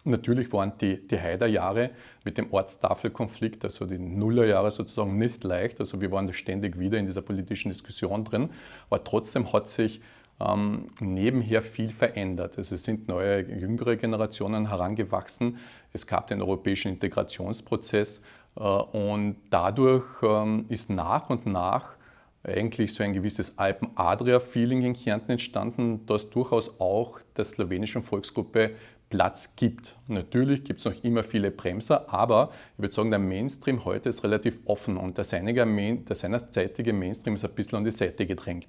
Natürlich waren die Haider-Jahre mit dem Ortstafelkonflikt, also die Nullerjahre sozusagen, nicht leicht. Also wir waren da ständig wieder in dieser politischen Diskussion drin. Aber trotzdem hat sich nebenher viel verändert. Also es sind neue, jüngere Generationen herangewachsen. Es gab den europäischen Integrationsprozess und dadurch ist nach und nach eigentlich so ein gewisses Alpen-Adria-Feeling in Kärnten entstanden, das durchaus auch der slowenischen Volksgruppe Platz gibt. Natürlich gibt es noch immer Bremser, aber ich würde sagen, der Mainstream heute ist relativ offen und der seinerzeitige Mainstream ist ein bisschen an die Seite gedrängt.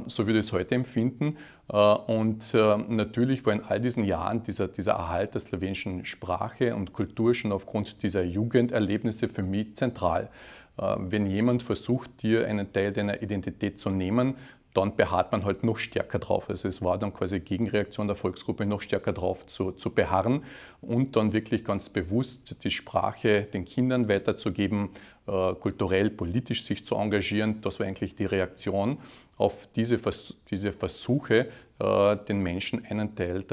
So würde ich es heute empfinden. Und natürlich war in all diesen Jahren dieser Erhalt der slowenischen Sprache und Kultur schon aufgrund dieser Jugenderlebnisse für mich zentral. Wenn jemand versucht, dir einen Teil deiner Identität zu nehmen, dann beharrt man halt noch stärker drauf. Also es war dann quasi Gegenreaktion der Volksgruppe, noch stärker drauf zu beharren und dann wirklich ganz bewusst die Sprache den Kindern weiterzugeben, kulturell, politisch sich zu engagieren. Das war eigentlich die Reaktion auf diese Versuche, den Menschen einen Teil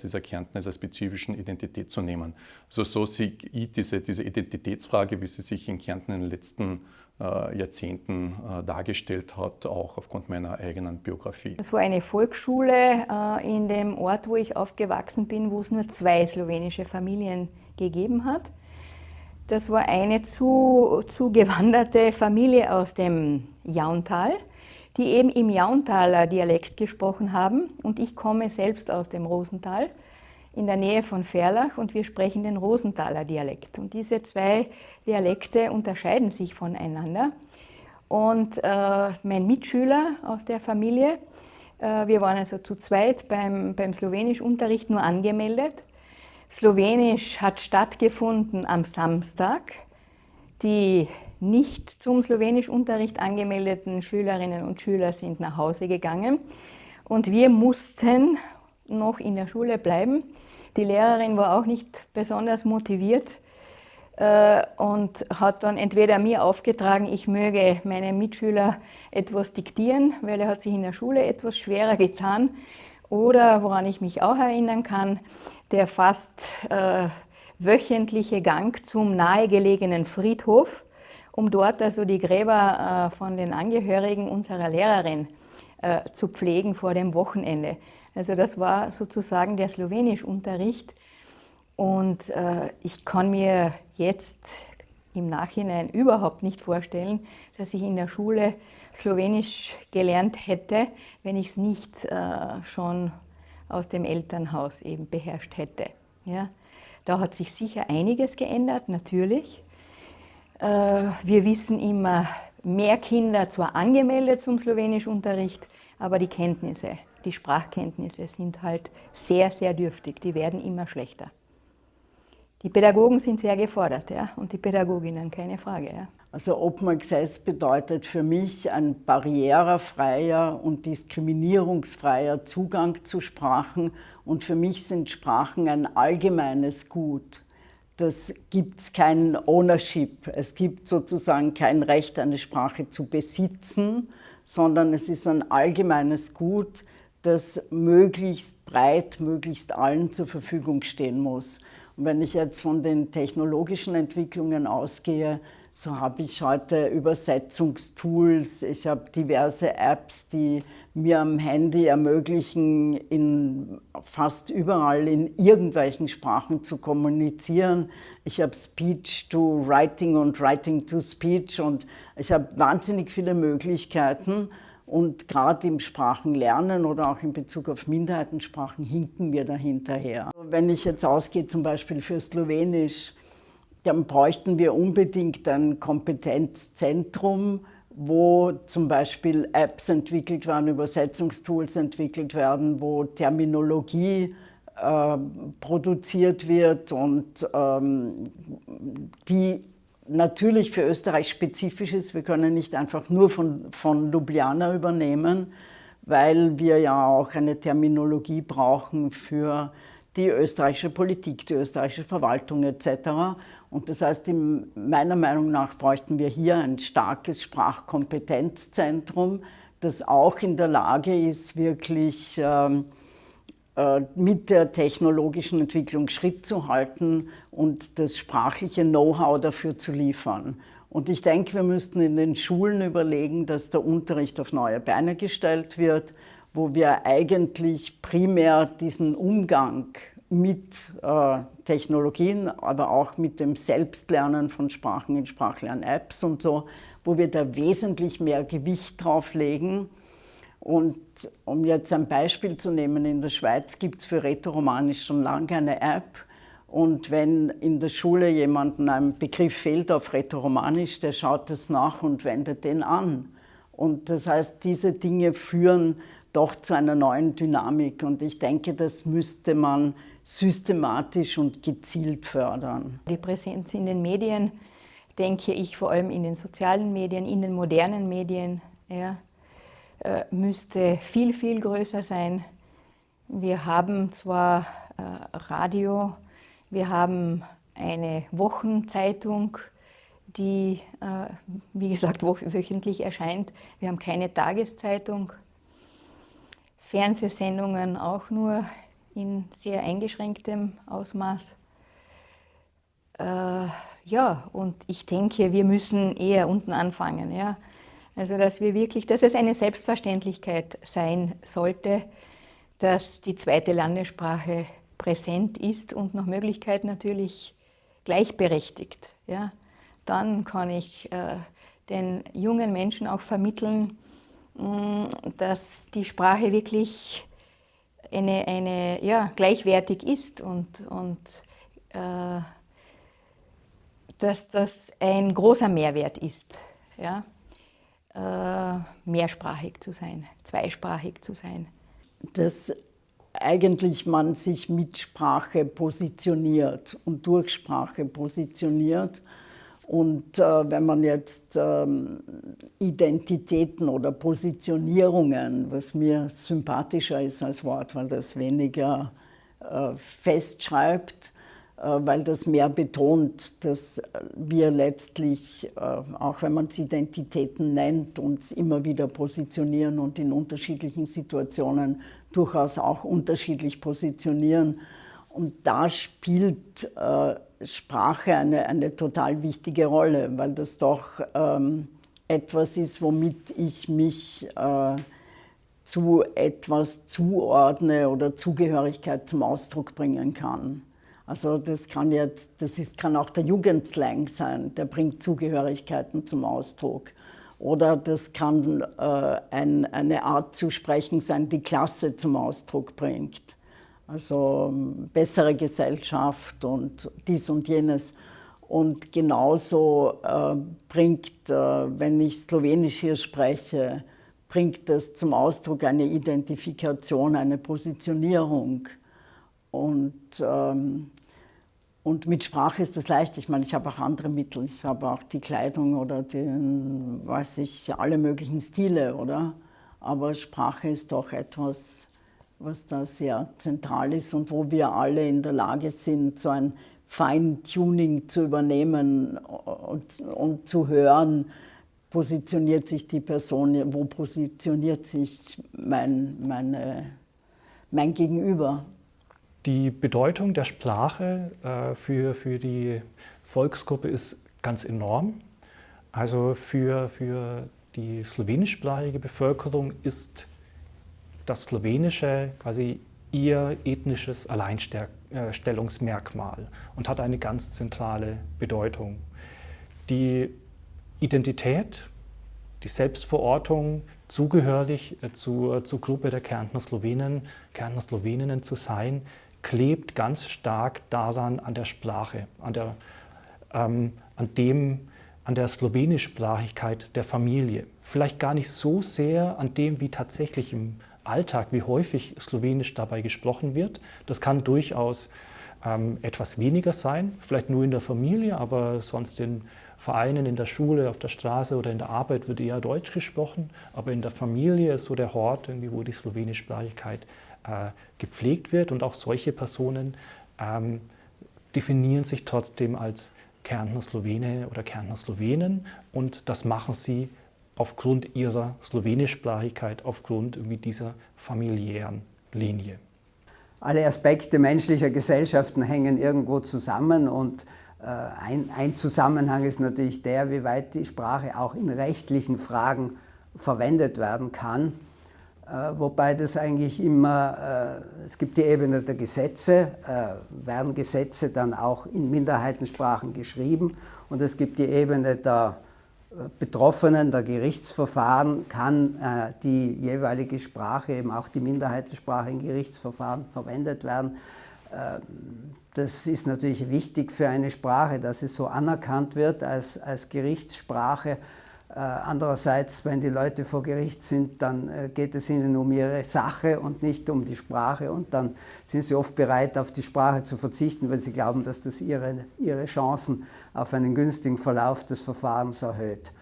dieser Kärntner spezifischen Identität zu nehmen. Also so sehe ich diese Identitätsfrage, wie sie sich in Kärnten in den letzten Jahrzehnten dargestellt hat, auch aufgrund meiner eigenen Biografie. Das war eine Volksschule in dem Ort, wo ich aufgewachsen bin, wo es nur 2 slowenische Familien gegeben hat. Das war eine zugewanderte Familie aus dem Jauntal, die eben im Jauntaler Dialekt gesprochen haben. Und ich komme selbst aus dem Rosental, in der Nähe von Verlach, und wir sprechen den Rosenthaler Dialekt. Und diese 2 Dialekte unterscheiden sich voneinander. Und mein Mitschüler aus der Familie, wir waren also zu zweit beim Slowenischunterricht nur angemeldet. Slowenisch hat stattgefunden am Samstag. Die nicht zum Slowenischunterricht angemeldeten Schülerinnen und Schüler sind nach Hause gegangen und wir mussten noch in der Schule bleiben. Die Lehrerin war auch nicht besonders motiviert und hat dann entweder mir aufgetragen, ich möge meinem Mitschüler etwas diktieren, weil er hat sich in der Schule etwas schwerer getan, oder woran ich mich auch erinnern kann, der fast wöchentliche Gang zum nahegelegenen Friedhof, um dort also die Gräber von den Angehörigen unserer Lehrerin zu pflegen vor dem Wochenende. Also das war sozusagen der Slowenischunterricht. Und ich kann mir jetzt im Nachhinein überhaupt nicht vorstellen, dass ich in der Schule Slowenisch gelernt hätte, wenn ich es nicht schon aus dem Elternhaus eben beherrscht hätte. Ja? Da hat sich sicher einiges geändert, natürlich. Wir wissen immer, mehr Kinder zwar angemeldet zum Slowenischunterricht, aber die Kenntnisse, die Sprachkenntnisse sind halt sehr, sehr dürftig. Die werden immer schlechter. Die Pädagogen sind sehr gefordert, ja, und die Pädagoginnen, keine Frage. Ja. Also Open Access bedeutet für mich ein barrierefreier und diskriminierungsfreier Zugang zu Sprachen. Und für mich sind Sprachen ein allgemeines Gut. Das gibt es kein Ownership. Es gibt sozusagen kein Recht, eine Sprache zu besitzen, sondern es ist ein allgemeines Gut, das möglichst breit, möglichst allen zur Verfügung stehen muss. Und wenn ich jetzt von den technologischen Entwicklungen ausgehe, so habe ich heute Übersetzungstools, ich habe diverse Apps, die mir am Handy ermöglichen, in fast überall in irgendwelchen Sprachen zu kommunizieren. Ich habe Speech to Writing und Writing to Speech und ich habe wahnsinnig viele Möglichkeiten. Und gerade im Sprachenlernen oder auch in Bezug auf Minderheitensprachen hinken wir dahinterher. Wenn ich jetzt ausgehe zum Beispiel für Slowenisch, dann bräuchten wir unbedingt ein Kompetenzzentrum, wo zum Beispiel Apps entwickelt werden, Übersetzungstools entwickelt werden, wo Terminologie produziert wird und die natürlich für Österreich spezifisch ist. Wir können nicht einfach nur von Ljubljana übernehmen, weil wir ja auch eine Terminologie brauchen für die österreichische Politik, die österreichische Verwaltung etc. Und das heißt, meiner Meinung nach bräuchten wir hier ein starkes Sprachkompetenzzentrum, das auch in der Lage ist, wirklich mit der technologischen Entwicklung Schritt zu halten und das sprachliche Know-how dafür zu liefern. Und ich denke, wir müssten in den Schulen überlegen, dass der Unterricht auf neue Beine gestellt wird, wo wir eigentlich primär diesen Umgang mit Technologien, aber auch mit dem Selbstlernen von Sprachen in Sprachlern-Apps und so, wo wir da wesentlich mehr Gewicht drauf legen. Und um jetzt ein Beispiel zu nehmen, in der Schweiz gibt es für Rätoromanisch schon lange eine App. Und wenn in der Schule jemandem ein Begriff fehlt auf Rätoromanisch, der schaut das nach und wendet den an. Und das heißt, diese Dinge führen doch zu einer neuen Dynamik. Und ich denke, das müsste man systematisch und gezielt fördern. Die Präsenz in den Medien, denke ich, vor allem in den sozialen Medien, in den modernen Medien, ja, müsste viel, viel größer sein. Wir haben zwar Radio, wir haben eine Wochenzeitung, die, wie gesagt, wöchentlich erscheint. Wir haben keine Tageszeitung. Fernsehsendungen auch nur in sehr eingeschränktem Ausmaß. Ja, und ich denke, wir müssen eher unten anfangen. Ja? Also, dass es eine Selbstverständlichkeit sein sollte, dass die zweite Landessprache präsent ist und nach Möglichkeit natürlich gleichberechtigt. Ja? Dann kann ich den jungen Menschen auch vermitteln, dass die Sprache wirklich gleichwertig ist und dass das ein großer Mehrwert ist, ja? Mehrsprachig zu sein, zweisprachig zu sein. Das eigentlich man sich mit Sprache positioniert und durch Sprache positioniert. Und wenn man jetzt Identitäten oder Positionierungen, was mir sympathischer ist als Wort, weil das weniger festschreibt, weil das mehr betont, dass wir letztlich, auch wenn man es Identitäten nennt, uns immer wieder positionieren und in unterschiedlichen Situationen durchaus auch unterschiedlich positionieren. Und da spielt Sprache eine total wichtige Rolle, weil das doch etwas ist, womit ich mich zu etwas zuordne oder Zugehörigkeit zum Ausdruck bringen kann. Also das kann auch der Jugendslang sein, der bringt Zugehörigkeiten zum Ausdruck. Oder das kann eine Art zu sprechen sein, die Klasse zum Ausdruck bringt. Also bessere Gesellschaft und dies und jenes. Und genauso bringt, wenn ich Slowenisch hier spreche, bringt das zum Ausdruck eine Identifikation, eine Positionierung. Und mit Sprache ist das leicht. Ich meine, ich habe auch andere Mittel. Ich habe auch die Kleidung oder alle möglichen Stile, oder? Aber Sprache ist doch etwas, was da sehr zentral ist und wo wir alle in der Lage sind, so ein Feintuning zu übernehmen und zu hören, positioniert sich die Person, wo positioniert sich mein Gegenüber. Die Bedeutung der Sprache für die Volksgruppe ist ganz enorm. Also für die slowenischsprachige Bevölkerung ist das Slowenische quasi ihr ethnisches Alleinstellungsmerkmal und hat eine ganz zentrale Bedeutung. Die Identität, die Selbstverortung, zugehörig zur Gruppe der Kärntner Sloweninnen zu sein, klebt ganz stark daran an der Sprache, an der Slowenischsprachigkeit der Familie. Vielleicht gar nicht so sehr an dem, wie tatsächlich im Alltag, wie häufig Slowenisch dabei gesprochen wird. Das kann durchaus etwas weniger sein, vielleicht nur in der Familie, aber sonst in Vereinen, in der Schule, auf der Straße oder in der Arbeit wird eher Deutsch gesprochen. Aber in der Familie ist so der Hort, wo die Slowenischsprachigkeit gepflegt wird. Und auch solche Personen definieren sich trotzdem als Kärntner Slowene oder Kärntner Slowenen. Und das machen sie aufgrund ihrer Slowenischsprachigkeit, aufgrund dieser familiären Linie. Alle Aspekte menschlicher Gesellschaften hängen irgendwo zusammen und ein Zusammenhang ist natürlich der, wie weit die Sprache auch in rechtlichen Fragen verwendet werden kann. Wobei das eigentlich immer, es gibt die Ebene der Gesetze, werden Gesetze dann auch in Minderheitensprachen geschrieben, und es gibt die Ebene der Betroffenen, der Gerichtsverfahren, kann die jeweilige Sprache, eben auch die Minderheitensprache in Gerichtsverfahren verwendet werden. Das ist natürlich wichtig für eine Sprache, dass sie so anerkannt wird als Gerichtssprache. Andererseits, wenn die Leute vor Gericht sind, dann geht es ihnen um ihre Sache und nicht um die Sprache, und dann sind sie oft bereit, auf die Sprache zu verzichten, weil sie glauben, dass das ihre Chancen auf einen günstigen Verlauf des Verfahrens erhöht.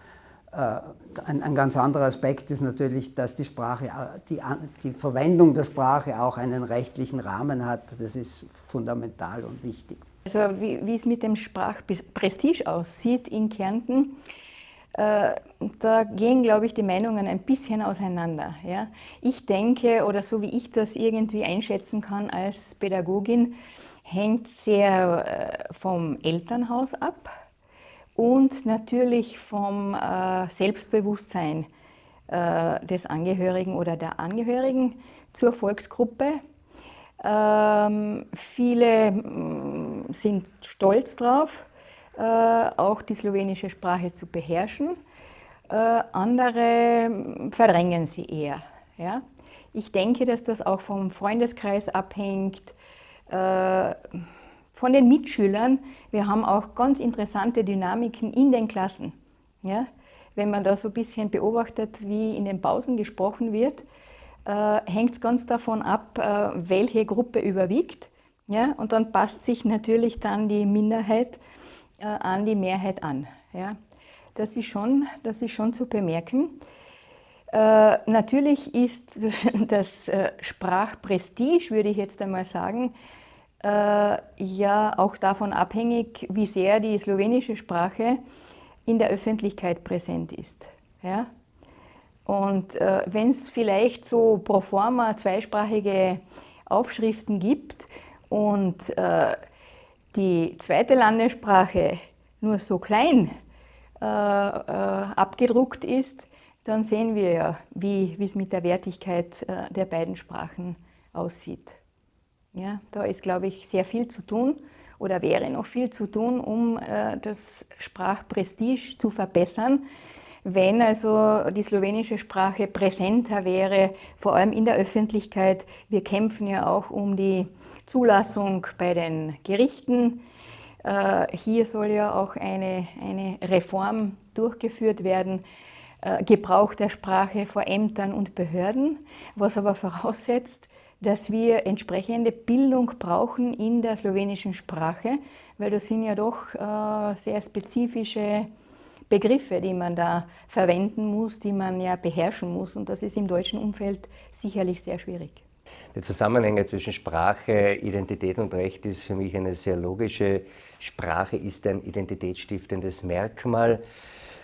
Ein ganz anderer Aspekt ist natürlich, dass die Sprache, die Verwendung der Sprache auch einen rechtlichen Rahmen hat. Das ist fundamental und wichtig. Also wie es mit dem Sprachprestige aussieht in Kärnten, da gehen, glaube ich, die Meinungen ein bisschen auseinander. Ja? Ich denke, oder so wie ich das irgendwie einschätzen kann als Pädagogin, hängt sehr vom Elternhaus ab und natürlich vom Selbstbewusstsein des Angehörigen oder der Angehörigen zur Volksgruppe. Viele sind stolz drauf, auch die slowenische Sprache zu beherrschen. Andere verdrängen sie eher. Ja? Ich denke, dass das auch vom Freundeskreis abhängt, von den Mitschülern. Wir haben auch ganz interessante Dynamiken in den Klassen. Ja? Wenn man da so ein bisschen beobachtet, wie in den Pausen gesprochen wird, hängt es ganz davon ab, welche Gruppe überwiegt. Ja? Und dann passt sich natürlich dann die Minderheit an die Mehrheit an. Ja? Das ist schon zu bemerken. Natürlich ist das Sprachprestige, würde ich jetzt einmal sagen, ja auch davon abhängig, wie sehr die slowenische Sprache in der Öffentlichkeit präsent ist. Ja? Und wenn es vielleicht so pro forma zweisprachige Aufschriften gibt und die zweite Landessprache nur so klein abgedruckt ist, dann sehen wir ja, wie es mit der Wertigkeit der beiden Sprachen aussieht. Ja, da ist, glaube ich, sehr viel zu tun oder wäre noch viel zu tun, um das Sprachprestige zu verbessern, wenn also die slowenische Sprache präsenter wäre, vor allem in der Öffentlichkeit. Wir kämpfen ja auch um die Zulassung bei den Gerichten. Hier soll ja auch eine Reform durchgeführt werden. Gebrauch der Sprache vor Ämtern und Behörden, was aber voraussetzt, dass wir entsprechende Bildung brauchen in der slowenischen Sprache, weil das sind ja doch sehr spezifische Begriffe, die man da verwenden muss, die man ja beherrschen muss, und das ist im deutschen Umfeld sicherlich sehr schwierig. Die Zusammenhänge zwischen Sprache, Identität und Recht ist für mich eine sehr logische. Sprache ist ein identitätsstiftendes Merkmal.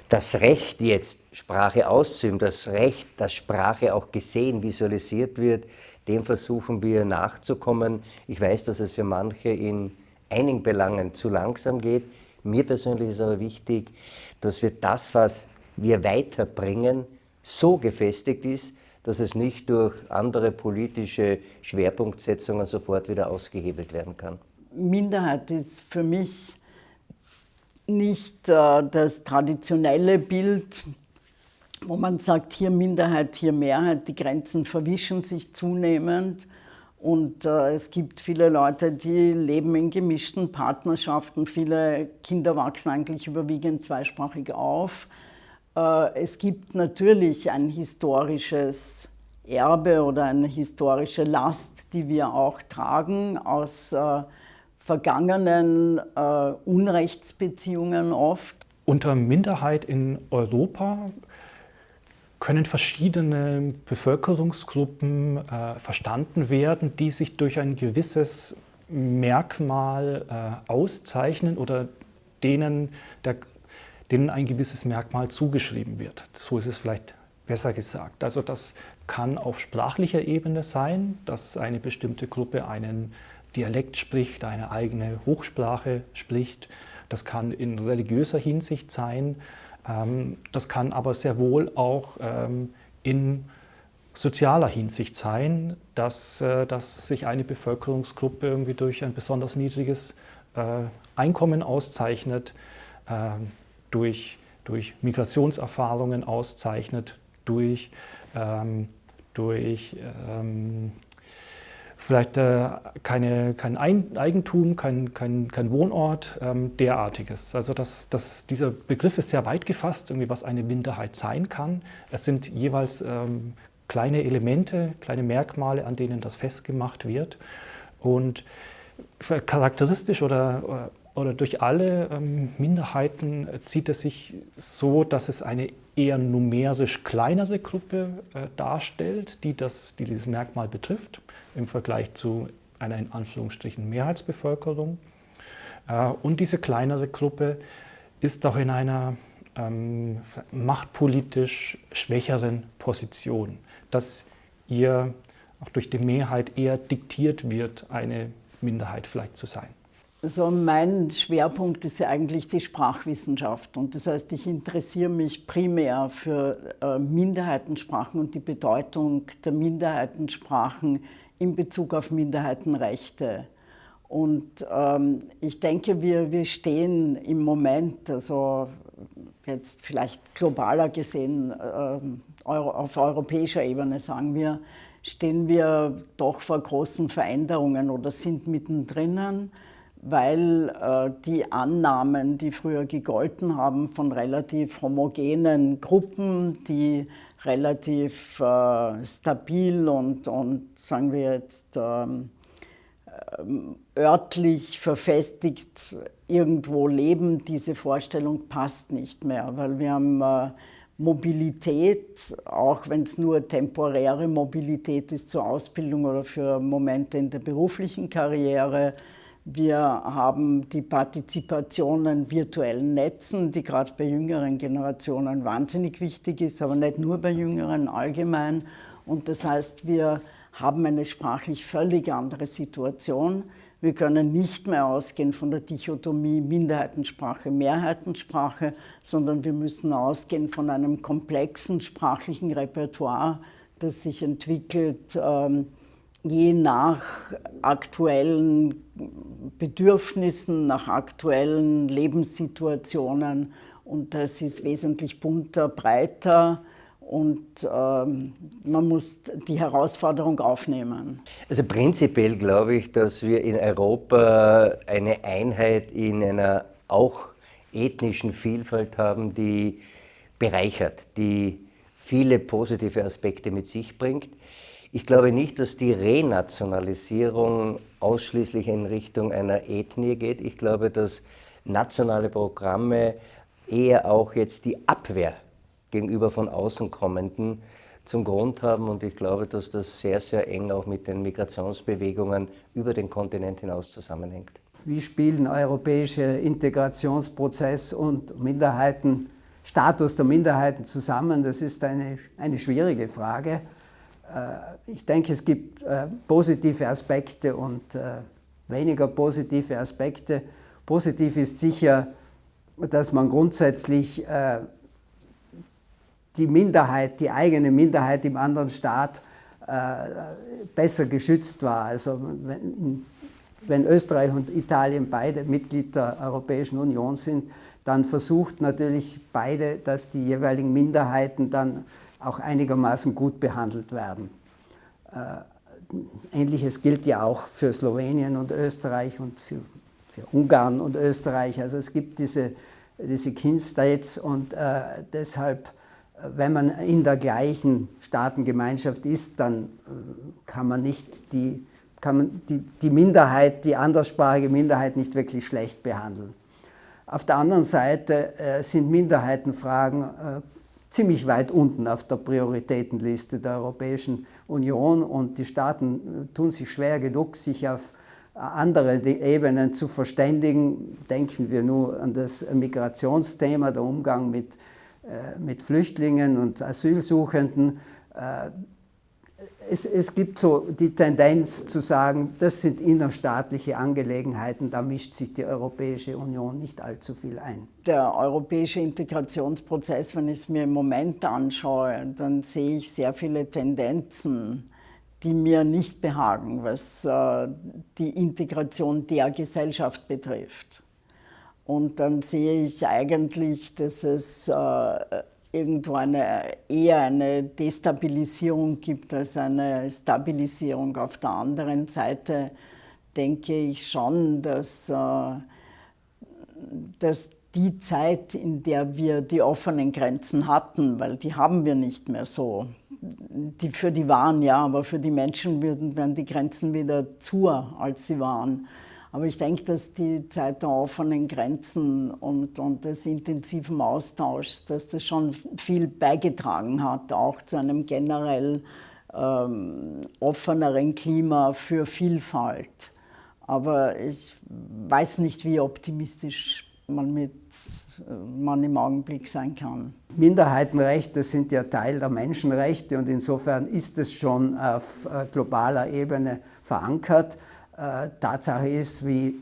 Das Recht jetzt, Sprache auszuüben, das Recht, dass Sprache auch gesehen, visualisiert wird, dem versuchen wir nachzukommen. Ich weiß, dass es für manche in einigen Belangen zu langsam geht. Mir persönlich ist aber wichtig, dass wir das, was wir weiterbringen, so gefestigt ist, dass es nicht durch andere politische Schwerpunktsetzungen sofort wieder ausgehebelt werden kann. Minderheit ist für mich nicht das traditionelle Bild, wo man sagt, hier Minderheit, hier Mehrheit. Die Grenzen verwischen sich zunehmend. Und es gibt viele Leute, die leben in gemischten Partnerschaften. Viele Kinder wachsen eigentlich überwiegend zweisprachig auf. Es gibt natürlich ein historisches Erbe oder eine historische Last, die wir auch tragen aus vergangenen Unrechtsbeziehungen oft. Unter Minderheit in Europa können verschiedene Bevölkerungsgruppen verstanden werden, die sich durch ein gewisses Merkmal auszeichnen oder denen ein gewisses Merkmal zugeschrieben wird. So ist es vielleicht besser gesagt. Also das kann auf sprachlicher Ebene sein, dass eine bestimmte Gruppe einen Dialekt spricht, eine eigene Hochsprache spricht. Das kann in religiöser Hinsicht sein. Das kann aber sehr wohl auch in sozialer Hinsicht sein, dass sich eine Bevölkerungsgruppe irgendwie durch ein besonders niedriges Einkommen auszeichnet, durch Migrationserfahrungen auszeichnet, durch vielleicht kein Eigentum, kein Wohnort, derartiges. Also dieser Begriff ist sehr weit gefasst, irgendwie was eine Minderheit sein kann. Es sind jeweils kleine Elemente, kleine Merkmale, an denen das festgemacht wird. Und charakteristisch oder durch alle Minderheiten zieht es sich so, dass es eine eher numerisch kleinere Gruppe darstellt, die dieses Merkmal betrifft, im Vergleich zu einer in Anführungsstrichen Mehrheitsbevölkerung. Und diese kleinere Gruppe ist auch in einer machtpolitisch schwächeren Position, dass ihr auch durch die Mehrheit eher diktiert wird, eine Minderheit vielleicht zu sein. Also mein Schwerpunkt ist ja eigentlich die Sprachwissenschaft, und das heißt, ich interessiere mich primär für Minderheitensprachen und die Bedeutung der Minderheitensprachen in Bezug auf Minderheitenrechte. Und ich denke, wir stehen im Moment, also jetzt vielleicht globaler gesehen, auf europäischer Ebene sagen wir, stehen wir doch vor großen Veränderungen oder sind mittendrin, weil die Annahmen, die früher gegolten haben von relativ homogenen Gruppen, die relativ stabil und sagen wir jetzt, örtlich verfestigt irgendwo leben, diese Vorstellung passt nicht mehr, weil wir haben Mobilität, auch wenn es nur temporäre Mobilität ist zur Ausbildung oder für Momente in der beruflichen Karriere. Wir haben die Partizipation an virtuellen Netzen, die gerade bei jüngeren Generationen wahnsinnig wichtig ist, aber nicht nur bei Jüngeren, allgemein. Und das heißt, wir haben eine sprachlich völlig andere Situation. Wir können nicht mehr ausgehen von der Dichotomie Minderheitensprache, Mehrheitensprache, sondern wir müssen ausgehen von einem komplexen sprachlichen Repertoire, das sich entwickelt, je nach aktuellen Bedürfnissen, nach aktuellen Lebenssituationen. Und das ist wesentlich bunter, breiter. Und man muss die Herausforderung aufnehmen. Also prinzipiell glaube ich, dass wir in Europa eine Einheit in einer auch ethnischen Vielfalt haben, die bereichert, die viele positive Aspekte mit sich bringt. Ich glaube nicht, dass die Renationalisierung ausschließlich in Richtung einer Ethnie geht. Ich glaube, dass nationale Programme eher auch jetzt die Abwehr gegenüber von außen kommenden zum Grund haben. Und ich glaube, dass das sehr, sehr eng auch mit den Migrationsbewegungen über den Kontinent hinaus zusammenhängt. Wie spielen europäischer Integrationsprozess und Status der Minderheiten zusammen? Das ist eine schwierige Frage. Ich denke, es gibt positive Aspekte und weniger positive Aspekte. Positiv ist sicher, dass man grundsätzlich die eigene Minderheit im anderen Staat besser geschützt war. Also wenn Österreich und Italien beide Mitglied der Europäischen Union sind, dann versucht natürlich beide, dass die jeweiligen Minderheiten dann auch einigermaßen gut behandelt werden. Ähnliches gilt ja auch für Slowenien und Österreich und für Ungarn und Österreich. Also es gibt diese Kin States und deshalb, wenn man in der gleichen Staatengemeinschaft ist, dann kann man die Minderheit, die anderssprachige Minderheit nicht wirklich schlecht behandeln. Auf der anderen Seite sind Minderheitenfragen ziemlich weit unten auf der Prioritätenliste der Europäischen Union und die Staaten tun sich schwer genug, sich auf andere Ebenen zu verständigen. Denken wir nur an das Migrationsthema, der Umgang mit Flüchtlingen und Asylsuchenden. Es gibt so die Tendenz zu sagen, das sind innerstaatliche Angelegenheiten, da mischt sich die Europäische Union nicht allzu viel ein. Der europäische Integrationsprozess, wenn ich es mir im Moment anschaue, dann sehe ich sehr viele Tendenzen, die mir nicht behagen, was die Integration der Gesellschaft betrifft. Und dann sehe ich eigentlich, dass es irgendwo eher eine Destabilisierung gibt als eine Stabilisierung. Auf der anderen Seite denke ich schon, dass die Zeit, in der wir die offenen Grenzen hatten, weil die haben wir nicht mehr so. Für die waren ja, aber für die Menschen werden die Grenzen wieder zu, als sie waren. Aber ich denke, dass die Zeit der offenen Grenzen und des intensiven Austauschs, dass das schon viel beigetragen hat, auch zu einem generell offeneren Klima für Vielfalt. Aber ich weiß nicht, wie optimistisch man im Augenblick sein kann. Minderheitenrechte sind ja Teil der Menschenrechte und insofern ist es schon auf globaler Ebene verankert. Tatsache ist, wie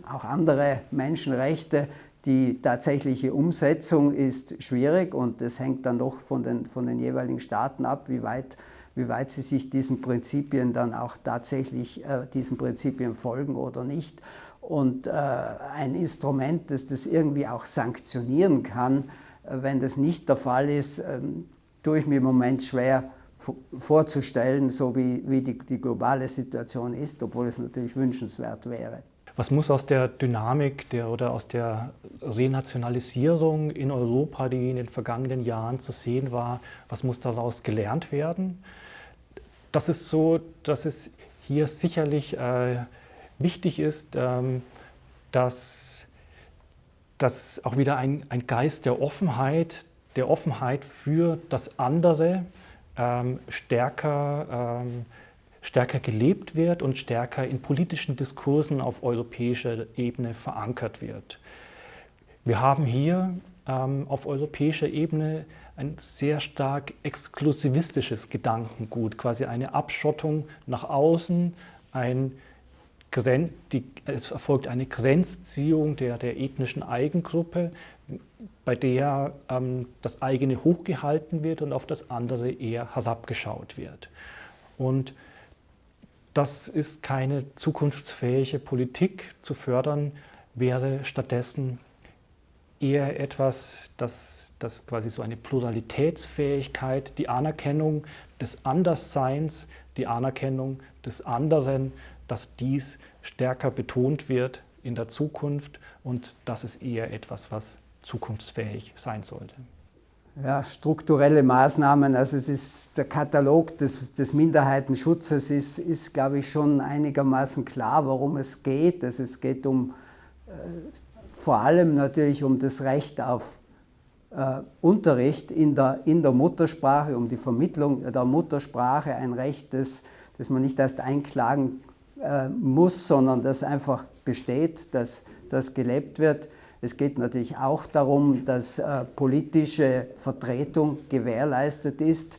auch andere Menschenrechte, die tatsächliche Umsetzung ist schwierig und das hängt dann doch von den jeweiligen Staaten ab, wie weit sie sich diesen Prinzipien dann auch tatsächlich diesen Prinzipien folgen oder nicht. Und ein Instrument, das irgendwie auch sanktionieren kann, wenn das nicht der Fall ist, tue ich mir im Moment schwer vorzustellen, so wie die globale Situation ist, obwohl es natürlich wünschenswert wäre. Was muss aus der Dynamik oder aus der Renationalisierung in Europa, die in den vergangenen Jahren zu sehen war, was muss daraus gelernt werden? Das ist so, dass es hier sicherlich wichtig ist, dass auch wieder ein Geist der Offenheit für das andere stärker gelebt wird und stärker in politischen Diskursen auf europäischer Ebene verankert wird. Wir haben hier auf europäischer Ebene ein sehr stark exklusivistisches Gedankengut, quasi eine Abschottung nach außen, es erfolgt eine Grenzziehung der ethnischen Eigengruppe, bei der das eigene hochgehalten wird und auf das andere eher herabgeschaut wird. Und das ist keine zukunftsfähige Politik. Zu fördern wäre stattdessen eher etwas, das quasi so eine Pluralitätsfähigkeit, die Anerkennung des Andersseins, die Anerkennung des anderen, dass dies stärker betont wird in der Zukunft und das ist eher etwas, was zukunftsfähig sein sollte. Ja, strukturelle Maßnahmen, also es ist der Katalog des Minderheitenschutzes ist, glaube ich, schon einigermaßen klar, worum es geht. Also es geht vor allem natürlich um das Recht auf Unterricht in der Muttersprache, um die Vermittlung der Muttersprache, ein Recht, das man nicht erst einklagen muss, sondern das einfach besteht, dass das gelebt wird. Es geht natürlich auch darum, dass politische Vertretung gewährleistet ist.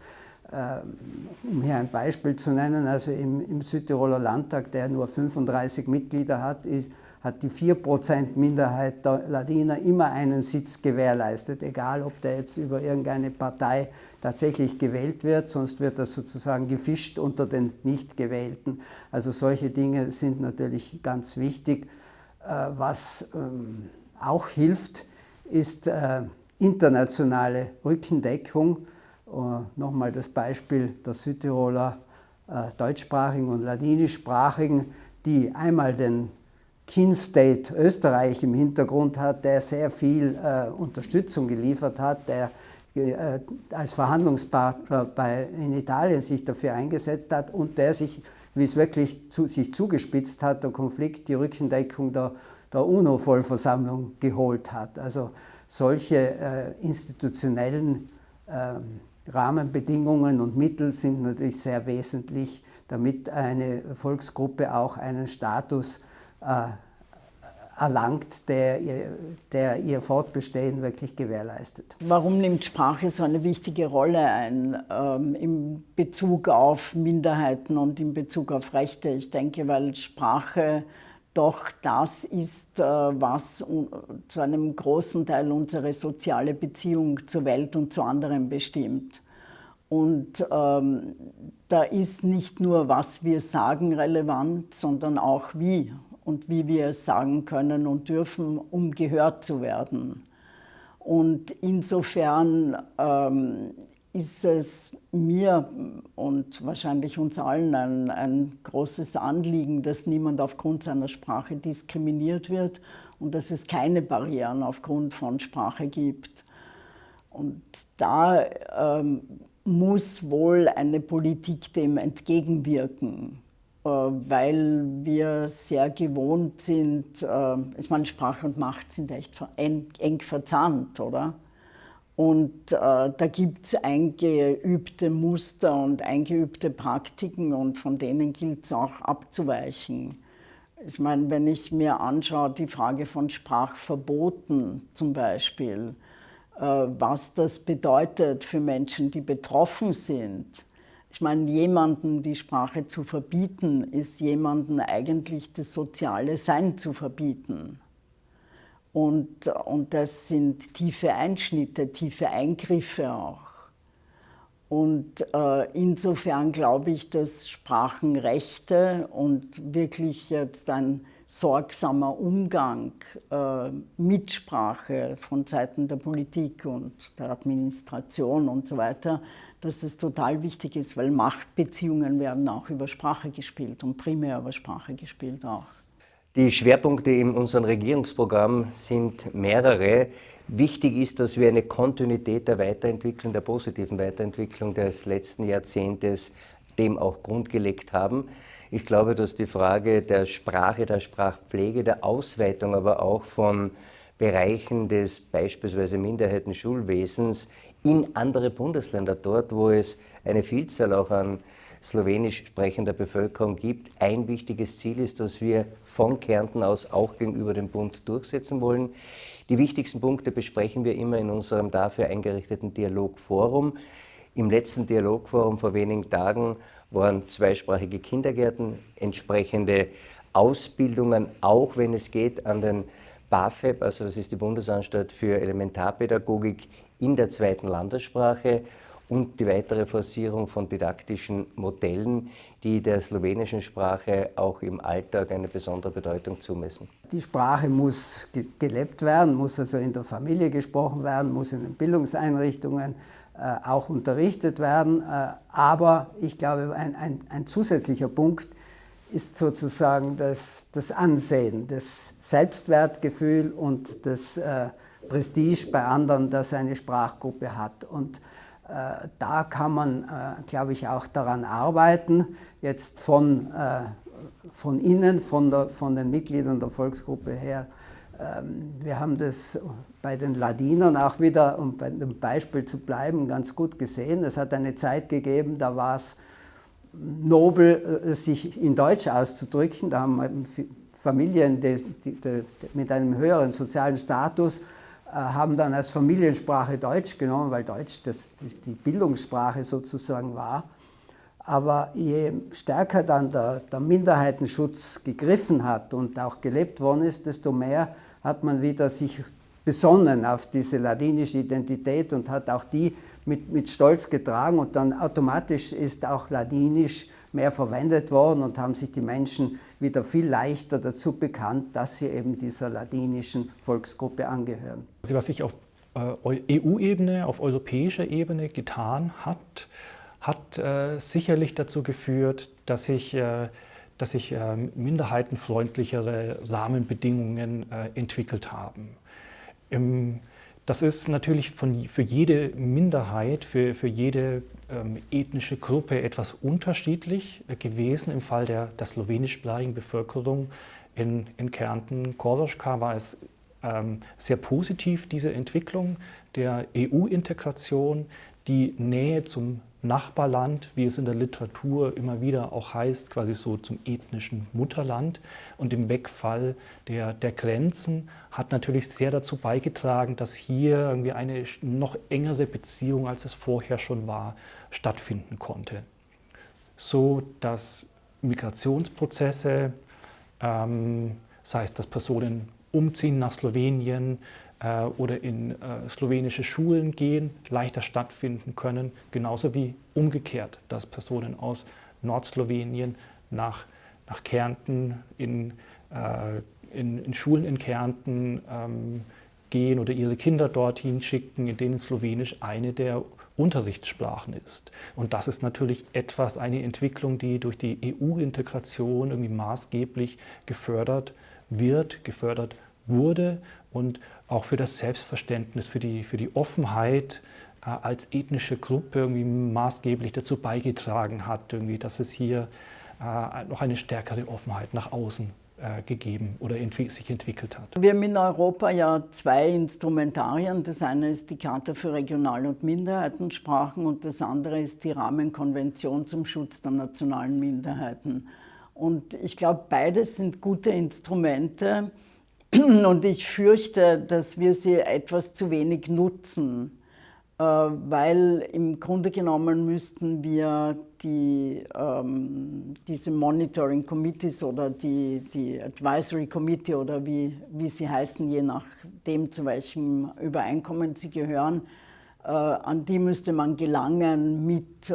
Um hier ein Beispiel zu nennen, also im Südtiroler Landtag, der nur 35 Mitglieder hat, hat die 4% Minderheit der Ladiner immer einen Sitz gewährleistet, egal ob der jetzt über irgendeine Partei tatsächlich gewählt wird, sonst wird das sozusagen gefischt unter den Nichtgewählten. Also solche Dinge sind natürlich ganz wichtig. Was auch hilft, ist internationale Rückendeckung. Nochmal das Beispiel der Südtiroler deutschsprachigen und ladinischsprachigen, die einmal den Kin State Österreich im Hintergrund hat, der sehr viel Unterstützung geliefert hat, der als Verhandlungspartner in Italien sich dafür eingesetzt hat und der sich, wie es wirklich sich zugespitzt hat, der Konflikt, die Rückendeckung der UNO-Vollversammlung geholt hat. Also solche institutionellen Rahmenbedingungen und Mittel sind natürlich sehr wesentlich, damit eine Volksgruppe auch einen Status erlangt, der ihr Fortbestehen wirklich gewährleistet. Warum nimmt Sprache so eine wichtige Rolle ein in Bezug auf Minderheiten und in Bezug auf Rechte? Ich denke, weil Sprache doch das ist, was zu einem großen Teil unsere soziale Beziehung zur Welt und zu anderen bestimmt. Und da ist nicht nur, was wir sagen, relevant, sondern auch wie und wie wir es sagen können und dürfen, um gehört zu werden. Und insofern ist es mir und wahrscheinlich uns allen ein großes Anliegen, dass niemand aufgrund seiner Sprache diskriminiert wird und dass es keine Barrieren aufgrund von Sprache gibt. Und da muss wohl eine Politik dem entgegenwirken, weil wir sehr gewohnt sind, ich meine, Sprache und Macht sind echt eng verzahnt, oder? Und da gibt es eingeübte Muster und eingeübte Praktiken und von denen gilt es auch abzuweichen. Ich meine, wenn ich mir anschaue, die Frage von Sprachverboten zum Beispiel, was das bedeutet für Menschen, die betroffen sind. Ich meine, jemandem die Sprache zu verbieten, ist jemandem eigentlich das soziale Sein zu verbieten. Und das sind tiefe Einschnitte, tiefe Eingriffe auch. Und insofern glaube ich, dass Sprachenrechte und wirklich jetzt ein sorgsamer Umgang mit Sprache von Seiten der Politik und der Administration und so weiter, dass das total wichtig ist, weil Machtbeziehungen werden auch über Sprache gespielt und primär über Sprache gespielt auch. Die Schwerpunkte in unserem Regierungsprogramm sind mehrere. Wichtig ist, dass wir eine Kontinuität der Weiterentwicklung, der positiven Weiterentwicklung des letzten Jahrzehntes dem auch Grund gelegt haben. Ich glaube, dass die Frage der Sprache, der Sprachpflege, der Ausweitung aber auch von Bereichen des beispielsweise Minderheitenschulwesens in andere Bundesländer, dort wo es eine Vielzahl auch an slowenisch sprechender Bevölkerung gibt, ein wichtiges Ziel ist, das wir von Kärnten aus auch gegenüber dem Bund durchsetzen wollen. Die wichtigsten Punkte besprechen wir immer in unserem dafür eingerichteten Dialogforum. Im letzten Dialogforum vor wenigen Tagen waren zweisprachige Kindergärten, entsprechende Ausbildungen, auch wenn es geht, an den BAföG, also das ist die Bundesanstalt für Elementarpädagogik, in der zweiten Landessprache und die weitere Forcierung von didaktischen Modellen, die der slowenischen Sprache auch im Alltag eine besondere Bedeutung zumessen. Die Sprache muss gelebt werden, muss also in der Familie gesprochen werden, muss in den Bildungseinrichtungen auch unterrichtet werden. Aber ich glaube, ein zusätzlicher Punkt ist sozusagen das Ansehen, das Selbstwertgefühl und das Prestige bei anderen, das eine Sprachgruppe hat. Und da kann man, glaube ich, auch daran arbeiten, jetzt von innen, von den Mitgliedern der Volksgruppe her. Wir haben das bei den Ladinern auch wieder, um bei dem Beispiel zu bleiben, ganz gut gesehen. Es hat eine Zeit gegeben, da war es nobel, sich in Deutsch auszudrücken. Da haben Familien mit einem höheren sozialen Status haben dann als Familiensprache Deutsch genommen, weil Deutsch die Bildungssprache sozusagen war. Aber je stärker dann der Minderheitenschutz gegriffen hat und auch gelebt worden ist, desto mehr hat man wieder sich besonnen auf diese ladinische Identität und hat auch die mit Stolz getragen. Und dann automatisch ist auch Ladinisch mehr verwendet worden und haben sich die Menschen wieder viel leichter dazu bekannt, dass sie eben dieser ladinischen Volksgruppe angehören. Also was sich auf EU-Ebene, auf europäischer Ebene getan hat, hat sicherlich dazu geführt, dass sich minderheitenfreundlichere Rahmenbedingungen entwickelt haben. Das ist natürlich für jede Minderheit, für jede ethnische Gruppe etwas unterschiedlich gewesen. Im Fall der slowenischsprachigen Bevölkerung in Kärnten, Koroška, war es sehr positiv, diese Entwicklung der EU-Integration, die Nähe zum Nachbarland, wie es in der Literatur immer wieder auch heißt, quasi so zum ethnischen Mutterland. Und im Wegfall der Grenzen hat natürlich sehr dazu beigetragen, dass hier irgendwie eine noch engere Beziehung, als es vorher schon war, stattfinden konnte. So dass Migrationsprozesse, sei es, dass Personen umziehen nach Slowenien, oder in slowenische Schulen gehen, leichter stattfinden können, genauso wie umgekehrt, dass Personen aus Nordslowenien nach Kärnten in Schulen in Kärnten gehen oder ihre Kinder dorthin schicken, in denen Slowenisch eine der Unterrichtssprachen ist. Und das ist natürlich eine Entwicklung, die durch die EU-Integration irgendwie maßgeblich gefördert wurde und auch für das Selbstverständnis, für die Offenheit als ethnische Gruppe irgendwie maßgeblich dazu beigetragen hat, irgendwie, dass es hier noch eine stärkere Offenheit nach außen gegeben oder sich entwickelt hat. Wir haben in Europa ja zwei Instrumentarien. Das eine ist die Charta für Regional- und Minderheitensprachen und das andere ist die Rahmenkonvention zum Schutz der nationalen Minderheiten. Und ich glaube, beides sind gute Instrumente. Und ich fürchte, dass wir sie etwas zu wenig nutzen, weil im Grunde genommen müssten wir diese Monitoring Committees oder die Advisory Committee oder wie sie heißen, je nachdem, zu welchem Übereinkommen sie gehören, an die müsste man gelangen mit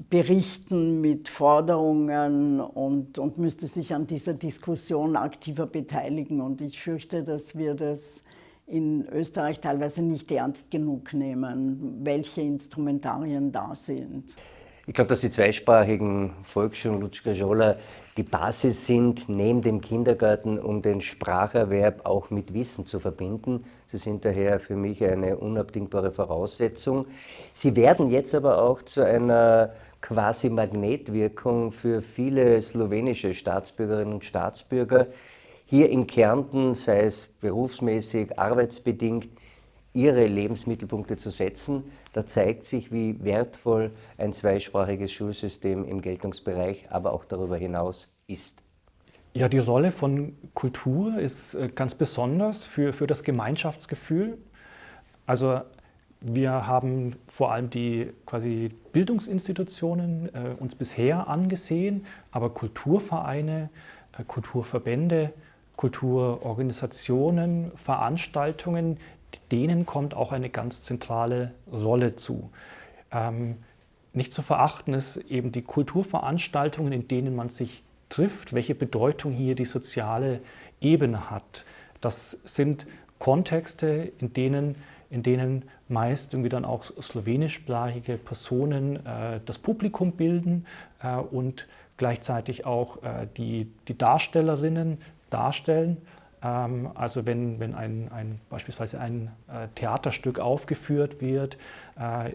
Berichten, mit Forderungen und müsste sich an dieser Diskussion aktiver beteiligen. Und ich fürchte, dass wir das in Österreich teilweise nicht ernst genug nehmen, welche Instrumentarien da sind. Ich glaube, dass die zweisprachigen Volksschulen Lucka Jola die Basis sind, neben dem Kindergarten, um den Spracherwerb auch mit Wissen zu verbinden. Sie sind daher für mich eine unabdingbare Voraussetzung. Sie werden jetzt aber auch zu einer quasi Magnetwirkung für viele slowenische Staatsbürgerinnen und Staatsbürger, hier in Kärnten, sei es berufsmäßig, arbeitsbedingt, ihre Lebensmittelpunkte zu setzen. Da zeigt sich, wie wertvoll ein zweisprachiges Schulsystem im Geltungsbereich, aber auch darüber hinaus ist. Ja, die Rolle von Kultur ist ganz besonders für das Gemeinschaftsgefühl. Also wir haben vor allem die quasi Bildungsinstitutionen uns bisher angesehen, aber Kulturvereine, Kulturverbände, Kulturorganisationen, Veranstaltungen, denen kommt auch eine ganz zentrale Rolle zu. Nicht zu verachten ist eben die Kulturveranstaltungen, in denen man sich trifft, welche Bedeutung hier die soziale Ebene hat. Das sind Kontexte, in denen meist irgendwie dann auch slowenischsprachige Personen das Publikum bilden und gleichzeitig auch die Darstellerinnen darstellen. Also wenn beispielsweise ein Theaterstück aufgeführt wird,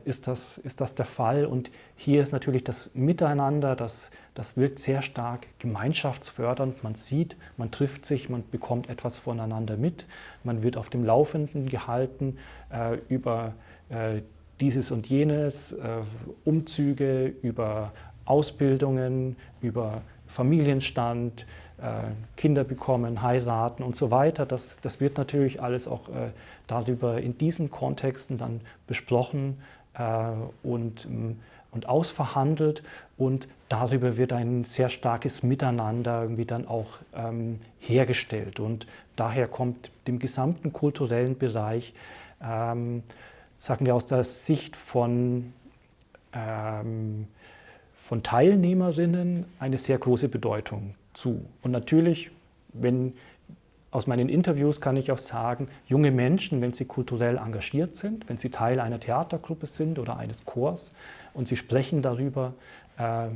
ist das der Fall. Und hier ist natürlich das Miteinander, das wirkt sehr stark gemeinschaftsfördernd. Man sieht, man trifft sich, man bekommt etwas voneinander mit. Man wird auf dem Laufenden gehalten über dieses und jenes, Umzüge, über Ausbildungen, über Familienstand, Kinder bekommen, heiraten und so weiter. Das wird natürlich alles auch darüber in diesen Kontexten dann besprochen und ausverhandelt, und darüber wird ein sehr starkes Miteinander irgendwie dann auch hergestellt. Und daher kommt dem gesamten kulturellen Bereich, sagen wir aus der Sicht von Teilnehmerinnen, eine sehr große Bedeutung zu. Und natürlich, aus meinen Interviews kann ich auch sagen, junge Menschen, wenn sie kulturell engagiert sind, wenn sie Teil einer Theatergruppe sind oder eines Chors und sie sprechen darüber,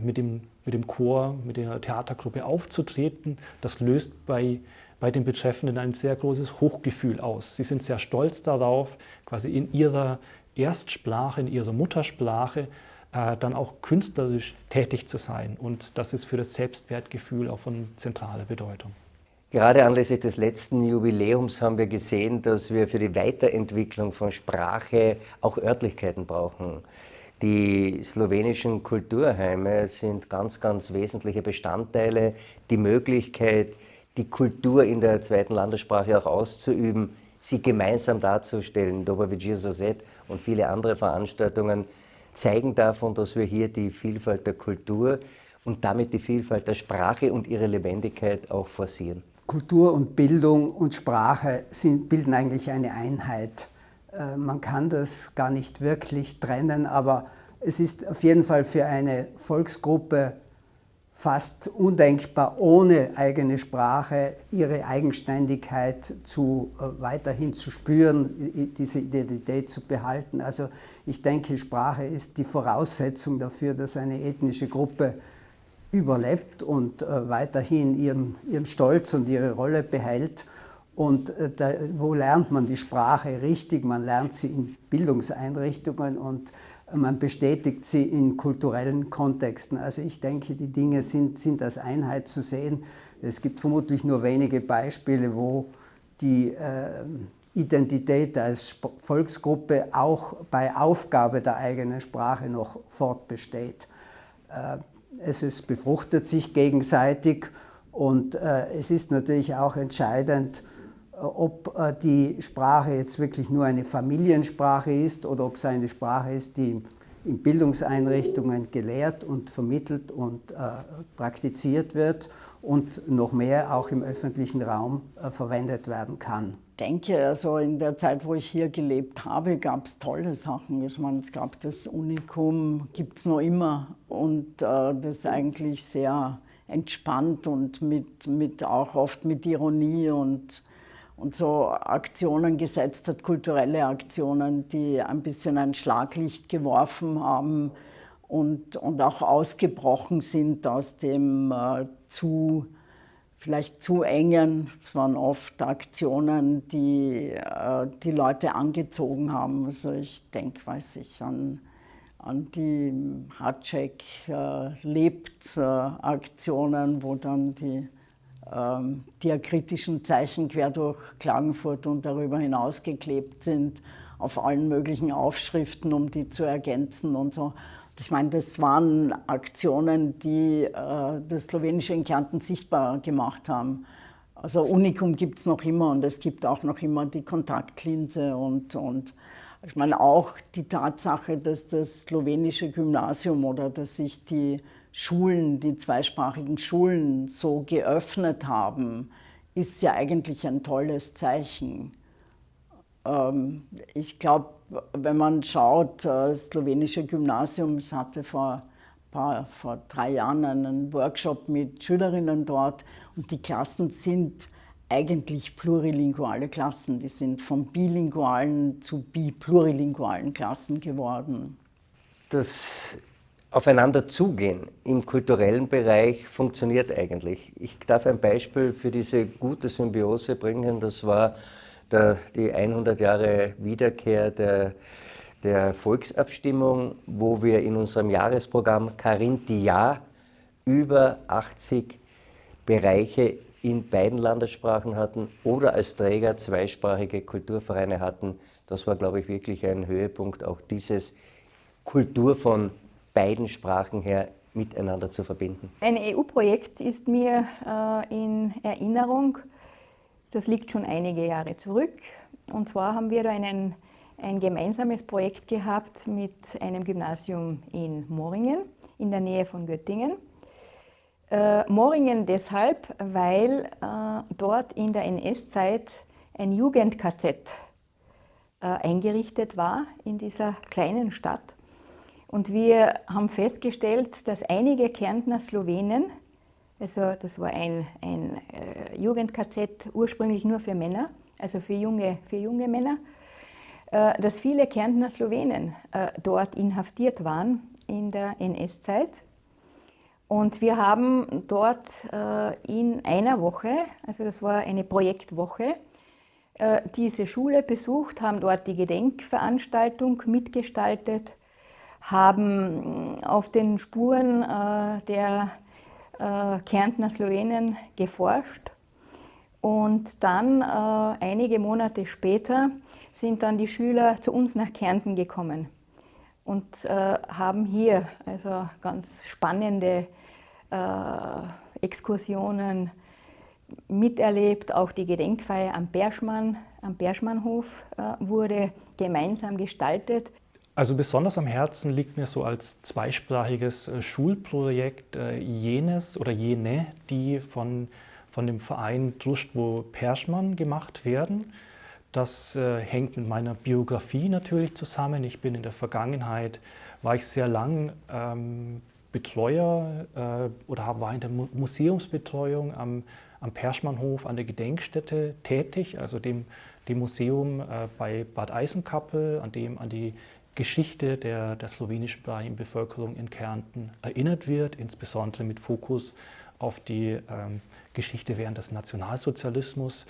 mit dem Chor, mit der Theatergruppe aufzutreten, das löst bei den Betreffenden ein sehr großes Hochgefühl aus. Sie sind sehr stolz darauf, quasi in ihrer Erstsprache, in ihrer Muttersprache dann auch künstlerisch tätig zu sein. Und das ist für das Selbstwertgefühl auch von zentraler Bedeutung. Gerade anlässlich des letzten Jubiläums haben wir gesehen, dass wir für die Weiterentwicklung von Sprache auch Örtlichkeiten brauchen. Die slowenischen Kulturheime sind ganz, ganz wesentliche Bestandteile. Die Möglichkeit, die Kultur in der zweiten Landessprache auch auszuüben, sie gemeinsam darzustellen, Dobovici Sosed und viele andere Veranstaltungen, zeigen davon, dass wir hier die Vielfalt der Kultur und damit die Vielfalt der Sprache und ihre Lebendigkeit auch forcieren. Kultur und Bildung und Sprache bilden eigentlich eine Einheit. Man kann das gar nicht wirklich trennen, aber es ist auf jeden Fall für eine Volksgruppe fast undenkbar, ohne eigene Sprache ihre Eigenständigkeit weiterhin zu spüren, diese Identität zu behalten. Also ich denke, Sprache ist die Voraussetzung dafür, dass eine ethnische Gruppe überlebt und weiterhin ihren Stolz und ihre Rolle behält. Und wo lernt man die Sprache richtig? Man lernt sie in Bildungseinrichtungen und man bestätigt sie in kulturellen Kontexten. Also ich denke, die Dinge sind als Einheit zu sehen. Es gibt vermutlich nur wenige Beispiele, wo die Identität als Volksgruppe auch bei Aufgabe der eigenen Sprache noch fortbesteht. Es befruchtet sich gegenseitig, und es ist natürlich auch entscheidend, ob die Sprache jetzt wirklich nur eine Familiensprache ist oder ob es eine Sprache ist, die in Bildungseinrichtungen gelehrt und vermittelt und praktiziert wird und noch mehr auch im öffentlichen Raum verwendet werden kann. Ich denke, also in der Zeit, wo ich hier gelebt habe, gab es tolle Sachen. Ich meine, es gab das Unikum, gibt es noch immer, und das eigentlich sehr entspannt und auch oft mit Ironie und so Aktionen gesetzt hat, kulturelle Aktionen, die ein bisschen ein Schlaglicht geworfen haben und auch ausgebrochen sind aus dem vielleicht zu engen. Es waren oft Aktionen, die die Leute angezogen haben. Also ich denke, an die Hacek lebt Aktionen, wo dann die diakritischen Zeichen quer durch Klagenfurt und darüber hinaus geklebt sind, auf allen möglichen Aufschriften, um die zu ergänzen und so. Ich meine, das waren Aktionen, die das Slowenische in Kärnten sichtbar gemacht haben. Also Unikum gibt es noch immer und es gibt auch noch immer die Kontaktlinse und ich meine auch die Tatsache, dass das slowenische Gymnasium oder dass sich die Schulen, die zweisprachigen Schulen so geöffnet haben, ist ja eigentlich ein tolles Zeichen. Ich glaube, wenn man schaut, das slowenische Gymnasium, ich hatte vor 3 Jahren einen Workshop mit Schülerinnen dort und die Klassen sind eigentlich plurilinguale Klassen. Die sind von bilingualen zu plurilingualen Klassen geworden. Das Aufeinander zugehen im kulturellen Bereich funktioniert eigentlich. Ich darf ein Beispiel für diese gute Symbiose bringen. Das war die 100 Jahre Wiederkehr der Volksabstimmung, wo wir in unserem Jahresprogramm Carinthia über 80 Bereiche in beiden Landessprachen hatten oder als Träger zweisprachige Kulturvereine hatten. Das war, glaube ich, wirklich ein Höhepunkt, auch dieses Kultur von beiden Sprachen her miteinander zu verbinden. Ein EU-Projekt ist mir in Erinnerung, das liegt schon einige Jahre zurück. Und zwar haben wir da ein gemeinsames Projekt gehabt mit einem Gymnasium in Moringen, in der Nähe von Göttingen. Moringen deshalb, weil dort in der NS-Zeit ein Jugend-KZ eingerichtet war in dieser kleinen Stadt. Und wir haben festgestellt, dass einige Kärntner Slowenen, also das war ein Jugend-KZ ursprünglich nur für Männer, also für junge Männer, dass viele Kärntner Slowenen dort inhaftiert waren in der NS-Zeit. Und wir haben dort in einer Woche, also das war eine Projektwoche, diese Schule besucht, haben dort die Gedenkveranstaltung mitgestaltet, haben auf den Spuren der Kärntner Slowenen geforscht. Und dann, einige Monate später, sind dann die Schüler zu uns nach Kärnten gekommen und haben hier also ganz spannende Exkursionen miterlebt. Auch die Gedenkfeier am Berschmannhof wurde gemeinsam gestaltet. Also besonders am Herzen liegt mir so als zweisprachiges Schulprojekt jene, die von dem Verein Društvo Peršman gemacht werden. Das hängt mit meiner Biografie natürlich zusammen. Ich bin in der Vergangenheit, war ich sehr lang Betreuer oder war in der Museumsbetreuung am Perschmannhof an der Gedenkstätte tätig, also dem Museum bei Bad Eisenkappel, an dem an die Geschichte der slowenischsprachigen Bevölkerung in Kärnten erinnert wird, insbesondere mit Fokus auf die Geschichte während des Nationalsozialismus.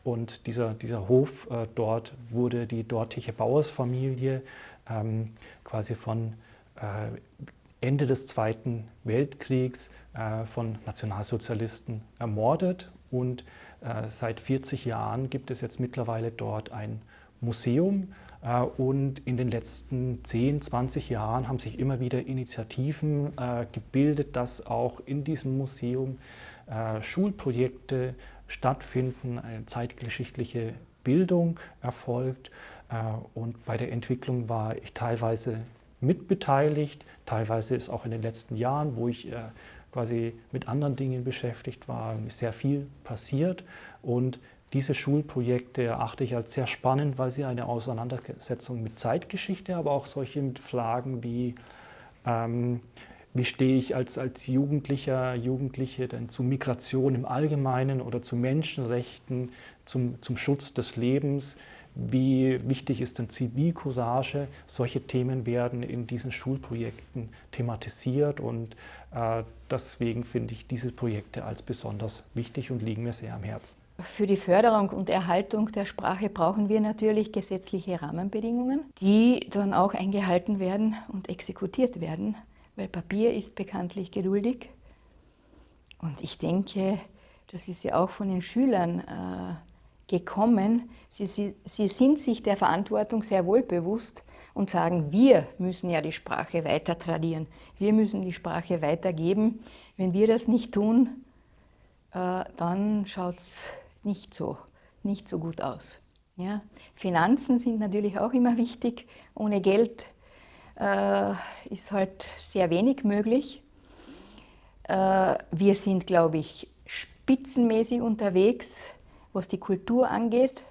Und dieser Hof dort wurde die dortige Bauersfamilie quasi von Ende des Zweiten Weltkriegs von Nationalsozialisten ermordet. Und seit 40 Jahren gibt es jetzt mittlerweile dort ein Museum. Und in den letzten 10, 20 Jahren haben sich immer wieder Initiativen gebildet, dass auch in diesem Museum Schulprojekte stattfinden, eine zeitgeschichtliche Bildung erfolgt. Und bei der Entwicklung war ich teilweise mitbeteiligt, teilweise ist auch in den letzten Jahren, wo ich quasi mit anderen Dingen beschäftigt war, sehr viel passiert. Und diese Schulprojekte erachte ich als sehr spannend, weil sie eine Auseinandersetzung mit Zeitgeschichte, aber auch solche mit Fragen wie stehe ich als Jugendliche denn zu Migration im Allgemeinen oder zu Menschenrechten, zum Schutz des Lebens, Wie wichtig ist denn Zivilcourage? Solche Themen werden in diesen Schulprojekten thematisiert und deswegen finde ich diese Projekte als besonders wichtig und liegen mir sehr am Herzen. Für die Förderung und Erhaltung der Sprache brauchen wir natürlich gesetzliche Rahmenbedingungen, die dann auch eingehalten werden und exekutiert werden, weil Papier ist bekanntlich geduldig. Und ich denke, das ist ja auch von den Schülern gekommen. Sie sind sich der Verantwortung sehr wohl bewusst und sagen, wir müssen ja die Sprache weiter tradieren. Wir müssen die Sprache weitergeben. Wenn wir das nicht tun, dann schaut es nicht so gut aus. Ja? Finanzen sind natürlich auch immer wichtig. Ohne Geld ist halt sehr wenig möglich. Wir sind, glaube ich, spitzenmäßig unterwegs, was die Kultur angeht.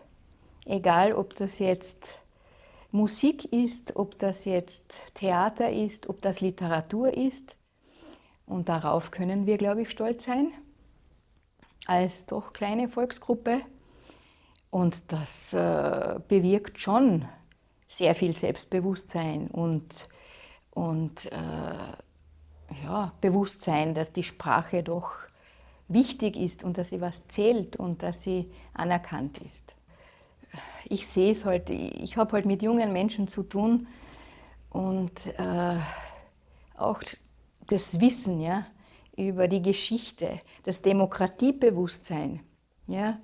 Egal, ob das jetzt Musik ist, ob das jetzt Theater ist, ob das Literatur ist. Und darauf können wir, glaube ich, stolz sein, als doch kleine Volksgruppe. Und das bewirkt schon sehr viel Selbstbewusstsein und Bewusstsein, dass die Sprache doch wichtig ist und dass sie was zählt und dass sie anerkannt ist. Ich sehe es halt, ich habe halt mit jungen Menschen zu tun und auch das Wissen, ja, über die Geschichte, das Demokratiebewusstsein, ja,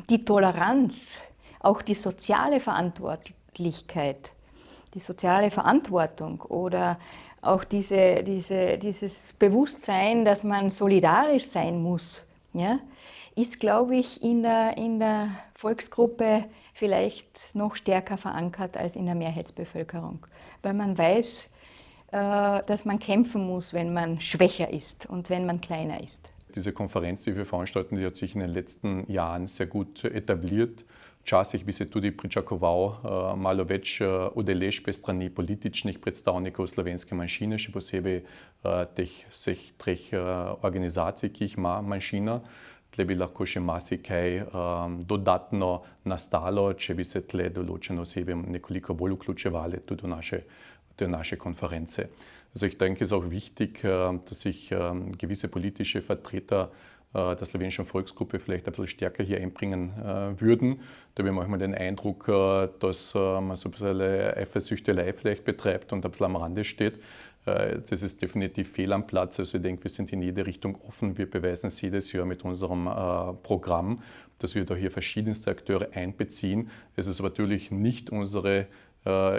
die Toleranz, auch die soziale Verantwortlichkeit, die soziale Verantwortung oder auch dieses Bewusstsein, dass man solidarisch sein muss, ja, ist, glaube ich, in der Volksgruppe vielleicht noch stärker verankert als in der Mehrheitsbevölkerung, weil man weiß, dass man kämpfen muss, wenn man schwächer ist und wenn man kleiner ist. Diese Konferenz, die wir veranstalten, die hat sich in den letzten Jahren sehr gut etabliert. Včasih bi se tudi pričakoval malo več udeležbe strani političnih predstavnikov slovenske manjšine, še posebej teh vseh treh organizacij, ki jih ima manjšina. Tle bi lahko še marsikaj dodatno nastalo, če bi se tle določene osebe nekoliko bolj vključevali tudi v naše Konferenze. Also ich denke, es ist auch wichtig, dass sich gewisse politische Vertreter der slowenischen Volksgruppe vielleicht ein bisschen stärker hier einbringen würden. Da habe ich manchmal den Eindruck, dass man so ein bisschen Eifersüchtelei vielleicht betreibt und ein bisschen am Rande steht. Das ist definitiv fehl am Platz. Also ich denke, wir sind in jede Richtung offen. Wir beweisen es jedes Jahr mit unserem Programm, dass wir da hier verschiedenste Akteure einbeziehen. Es ist aber natürlich nicht unsere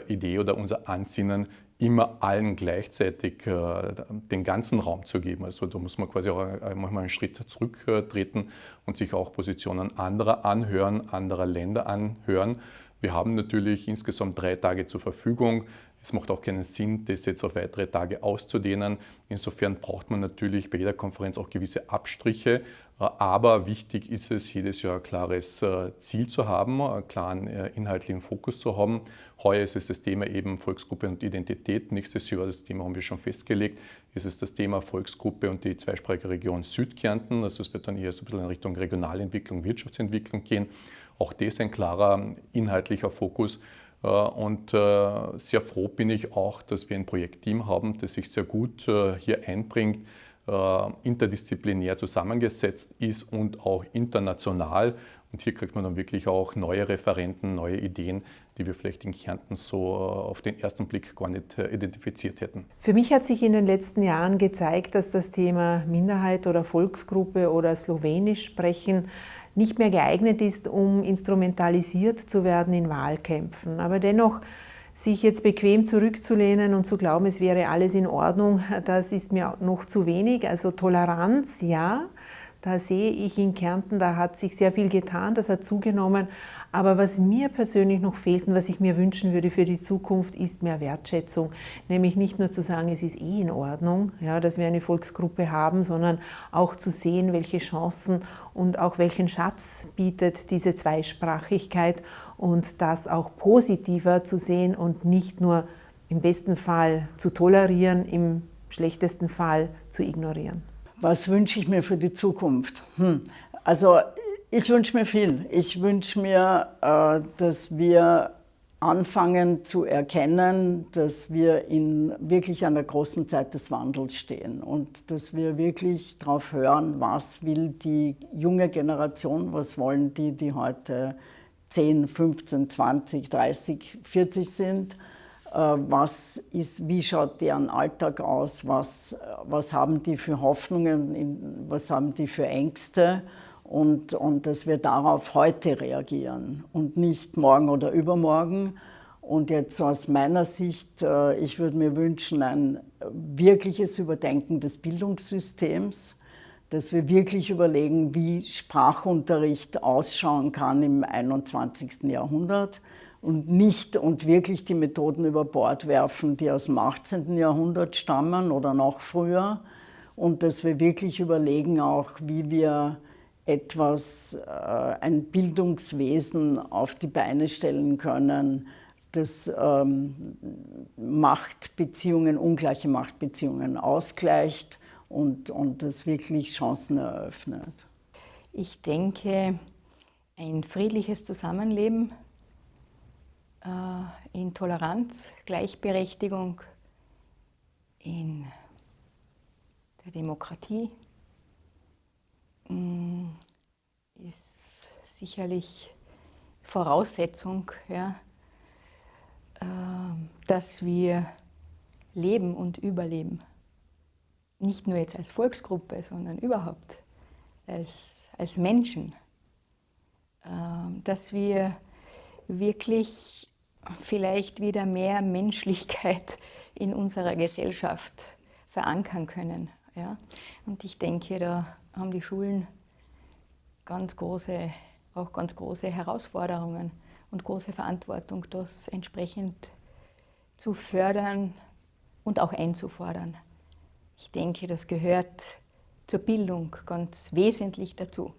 Idee oder unser Ansinnen, immer allen gleichzeitig den ganzen Raum zu geben. Also da muss man quasi auch manchmal einen Schritt zurücktreten und sich auch Positionen anderer anhören, anderer Länder anhören. Wir haben natürlich insgesamt 3 Tage zur Verfügung. Es macht auch keinen Sinn, das jetzt auf weitere Tage auszudehnen. Insofern braucht man natürlich bei jeder Konferenz auch gewisse Abstriche. Aber wichtig ist es, jedes Jahr ein klares Ziel zu haben, einen klaren inhaltlichen Fokus zu haben. Heuer ist es das Thema eben Volksgruppe und Identität. Nächstes Jahr, das Thema haben wir schon festgelegt, ist es das Thema Volksgruppe und die zweisprachige Region Südkärnten. Also es wird dann eher so ein bisschen in Richtung Regionalentwicklung, Wirtschaftsentwicklung gehen. Auch das ist ein klarer inhaltlicher Fokus. Und sehr froh bin ich auch, dass wir ein Projektteam haben, das sich sehr gut hier einbringt, interdisziplinär zusammengesetzt ist und auch international. Und hier kriegt man dann wirklich auch neue Referenten, neue Ideen, die wir vielleicht in Kärnten so auf den ersten Blick gar nicht identifiziert hätten. Für mich hat sich in den letzten Jahren gezeigt, dass das Thema Minderheit oder Volksgruppe oder Slowenisch sprechen nicht mehr geeignet ist, um instrumentalisiert zu werden in Wahlkämpfen. Aber dennoch, sich jetzt bequem zurückzulehnen und zu glauben, es wäre alles in Ordnung, das ist mir noch zu wenig. Also Toleranz, ja, da sehe ich in Kärnten, da hat sich sehr viel getan, das hat zugenommen. Aber was mir persönlich noch fehlt und was ich mir wünschen würde für die Zukunft, ist mehr Wertschätzung. Nämlich nicht nur zu sagen, es ist in Ordnung, ja, dass wir eine Volksgruppe haben, sondern auch zu sehen, welche Chancen und auch welchen Schatz bietet diese Zweisprachigkeit und das auch positiver zu sehen und nicht nur im besten Fall zu tolerieren, im schlechtesten Fall zu ignorieren. Was wünsche ich mir für die Zukunft? Also Ich wünsche mir viel. Ich wünsche mir, dass wir anfangen zu erkennen, dass wir wirklich an der großen Zeit des Wandels stehen und dass wir wirklich darauf hören, was will die junge Generation, was wollen die heute 10, 15, 20, 30, 40 sind, wie schaut deren Alltag aus, was haben die für Hoffnungen, was haben die für Ängste. Und dass wir darauf heute reagieren und nicht morgen oder übermorgen. Und jetzt aus meiner Sicht, ich würde mir wünschen, ein wirkliches Überdenken des Bildungssystems, dass wir wirklich überlegen, wie Sprachunterricht ausschauen kann im 21. Jahrhundert und wirklich die Methoden über Bord werfen, die aus dem 18. Jahrhundert stammen oder noch früher. Und dass wir wirklich überlegen auch, wie wir ein Bildungswesen auf die Beine stellen können, das ungleiche Machtbeziehungen ausgleicht und das wirklich Chancen eröffnet. Ich denke, ein friedliches Zusammenleben in Toleranz, Gleichberechtigung, in der Demokratie ist sicherlich Voraussetzung, ja, dass wir leben und überleben. Nicht nur jetzt als Volksgruppe, sondern überhaupt als Menschen. Dass wir wirklich vielleicht wieder mehr Menschlichkeit in unserer Gesellschaft verankern können. Ja? Und ich denke, da haben die Schulen ganz große Herausforderungen und große Verantwortung, das entsprechend zu fördern und auch einzufordern. Ich denke, das gehört zur Bildung ganz wesentlich dazu.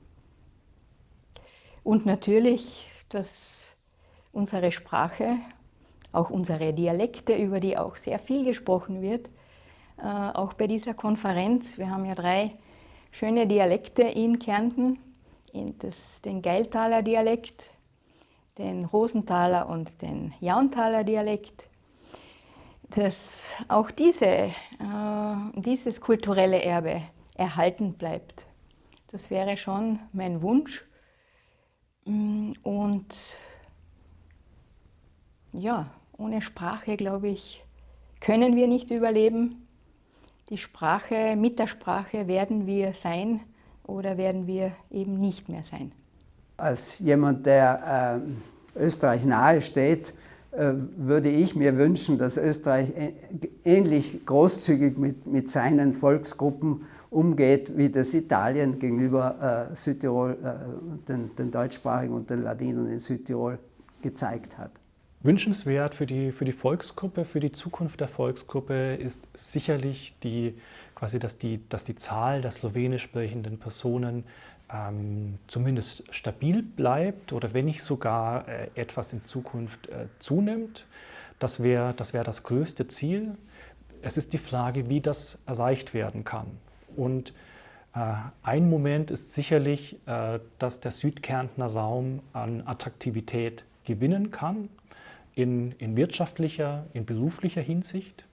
Und natürlich, dass unsere Sprache, auch unsere Dialekte, über die auch sehr viel gesprochen wird, auch bei dieser Konferenz, wir haben ja 3 schöne Dialekte in Kärnten, den Geiltaler Dialekt, den Rosenthaler und den Jauntaler Dialekt, dass auch dieses kulturelle Erbe erhalten bleibt. Das wäre schon mein Wunsch. Und ja, ohne Sprache, glaube ich, können wir nicht überleben. Mit der Sprache werden wir sein oder werden wir eben nicht mehr sein. Als jemand, der Österreich nahe steht, würde ich mir wünschen, dass Österreich ähnlich großzügig mit seinen Volksgruppen umgeht, wie das Italien gegenüber Südtirol, den Deutschsprachigen und den Ladinern in Südtirol gezeigt hat. Wünschenswert für die Volksgruppe, für die Zukunft der Volksgruppe ist sicherlich dass die Zahl der slowenisch sprechenden Personen zumindest stabil bleibt oder wenn nicht sogar etwas in Zukunft zunimmt. Das wäre das größte Ziel. Es ist die Frage, wie das erreicht werden kann. Und ein Moment ist sicherlich, dass der Südkärntner Raum an Attraktivität gewinnen kann, in wirtschaftlicher, in beruflicher Hinsicht.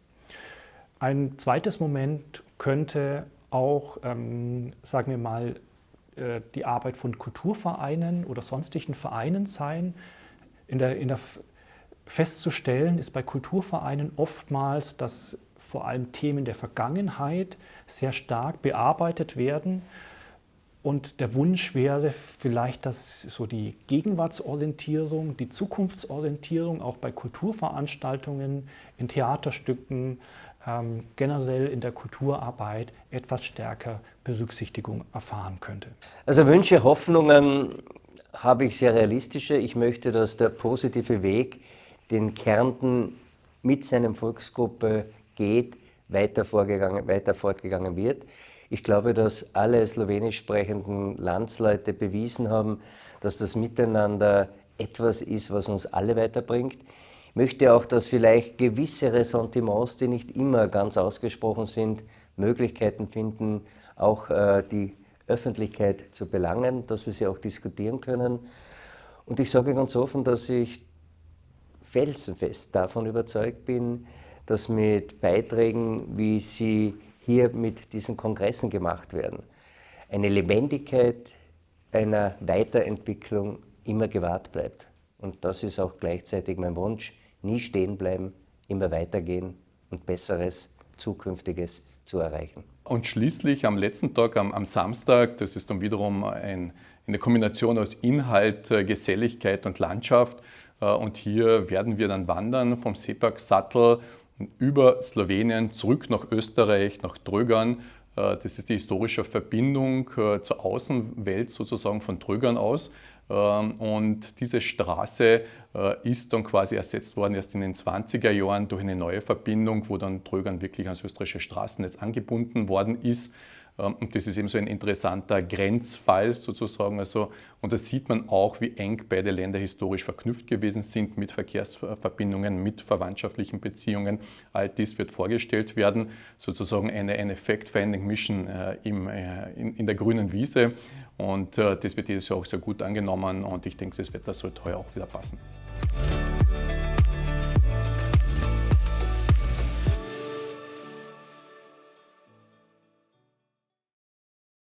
Ein zweites Moment könnte auch, sagen wir mal, die Arbeit von Kulturvereinen oder sonstigen Vereinen sein. Festzustellen ist bei Kulturvereinen oftmals, dass vor allem Themen der Vergangenheit sehr stark bearbeitet werden. Und der Wunsch wäre vielleicht, dass so die Gegenwartsorientierung, die Zukunftsorientierung auch bei Kulturveranstaltungen, in Theaterstücken, generell in der Kulturarbeit etwas stärker Berücksichtigung erfahren könnte. Also Wünsche, Hoffnungen habe ich sehr realistische. Ich möchte, dass der positive Weg, den Kärnten mit seiner Volksgruppe geht, weiter fortgegangen wird. Ich glaube, dass alle slowenisch sprechenden Landsleute bewiesen haben, dass das Miteinander etwas ist, was uns alle weiterbringt. Ich möchte auch, dass vielleicht gewisse Ressentiments, die nicht immer ganz ausgesprochen sind, Möglichkeiten finden, auch die Öffentlichkeit zu belangen, dass wir sie auch diskutieren können. Und ich sage ganz offen, dass ich felsenfest davon überzeugt bin, dass mit Beiträgen, wie sie hier mit diesen Kongressen gemacht werden, eine Lebendigkeit einer Weiterentwicklung immer gewahrt bleibt. Und das ist auch gleichzeitig mein Wunsch, nie stehen bleiben, immer weitergehen und Besseres, Zukünftiges zu erreichen. Und schließlich am letzten Tag, am Samstag, das ist dann wiederum eine Kombination aus Inhalt, Geselligkeit und Landschaft. Und hier werden wir dann wandern vom Sepak-Sattel über Slowenien zurück nach Österreich, nach Drögern. Das ist die historische Verbindung zur Außenwelt sozusagen von Drögern aus. Und diese Straße ist dann quasi ersetzt worden erst in den 20er Jahren durch eine neue Verbindung, wo dann Drögern wirklich ans österreichische Straßennetz angebunden worden ist. Und das ist eben so ein interessanter Grenzfall sozusagen. Und da sieht man auch, wie eng beide Länder historisch verknüpft gewesen sind mit Verkehrsverbindungen, mit verwandtschaftlichen Beziehungen. All dies wird vorgestellt werden, sozusagen eine Fact-Finding Mission in der grünen Wiese. Und das wird dieses Jahr auch sehr gut angenommen und ich denke, das Wetter sollte heuer auch wieder passen.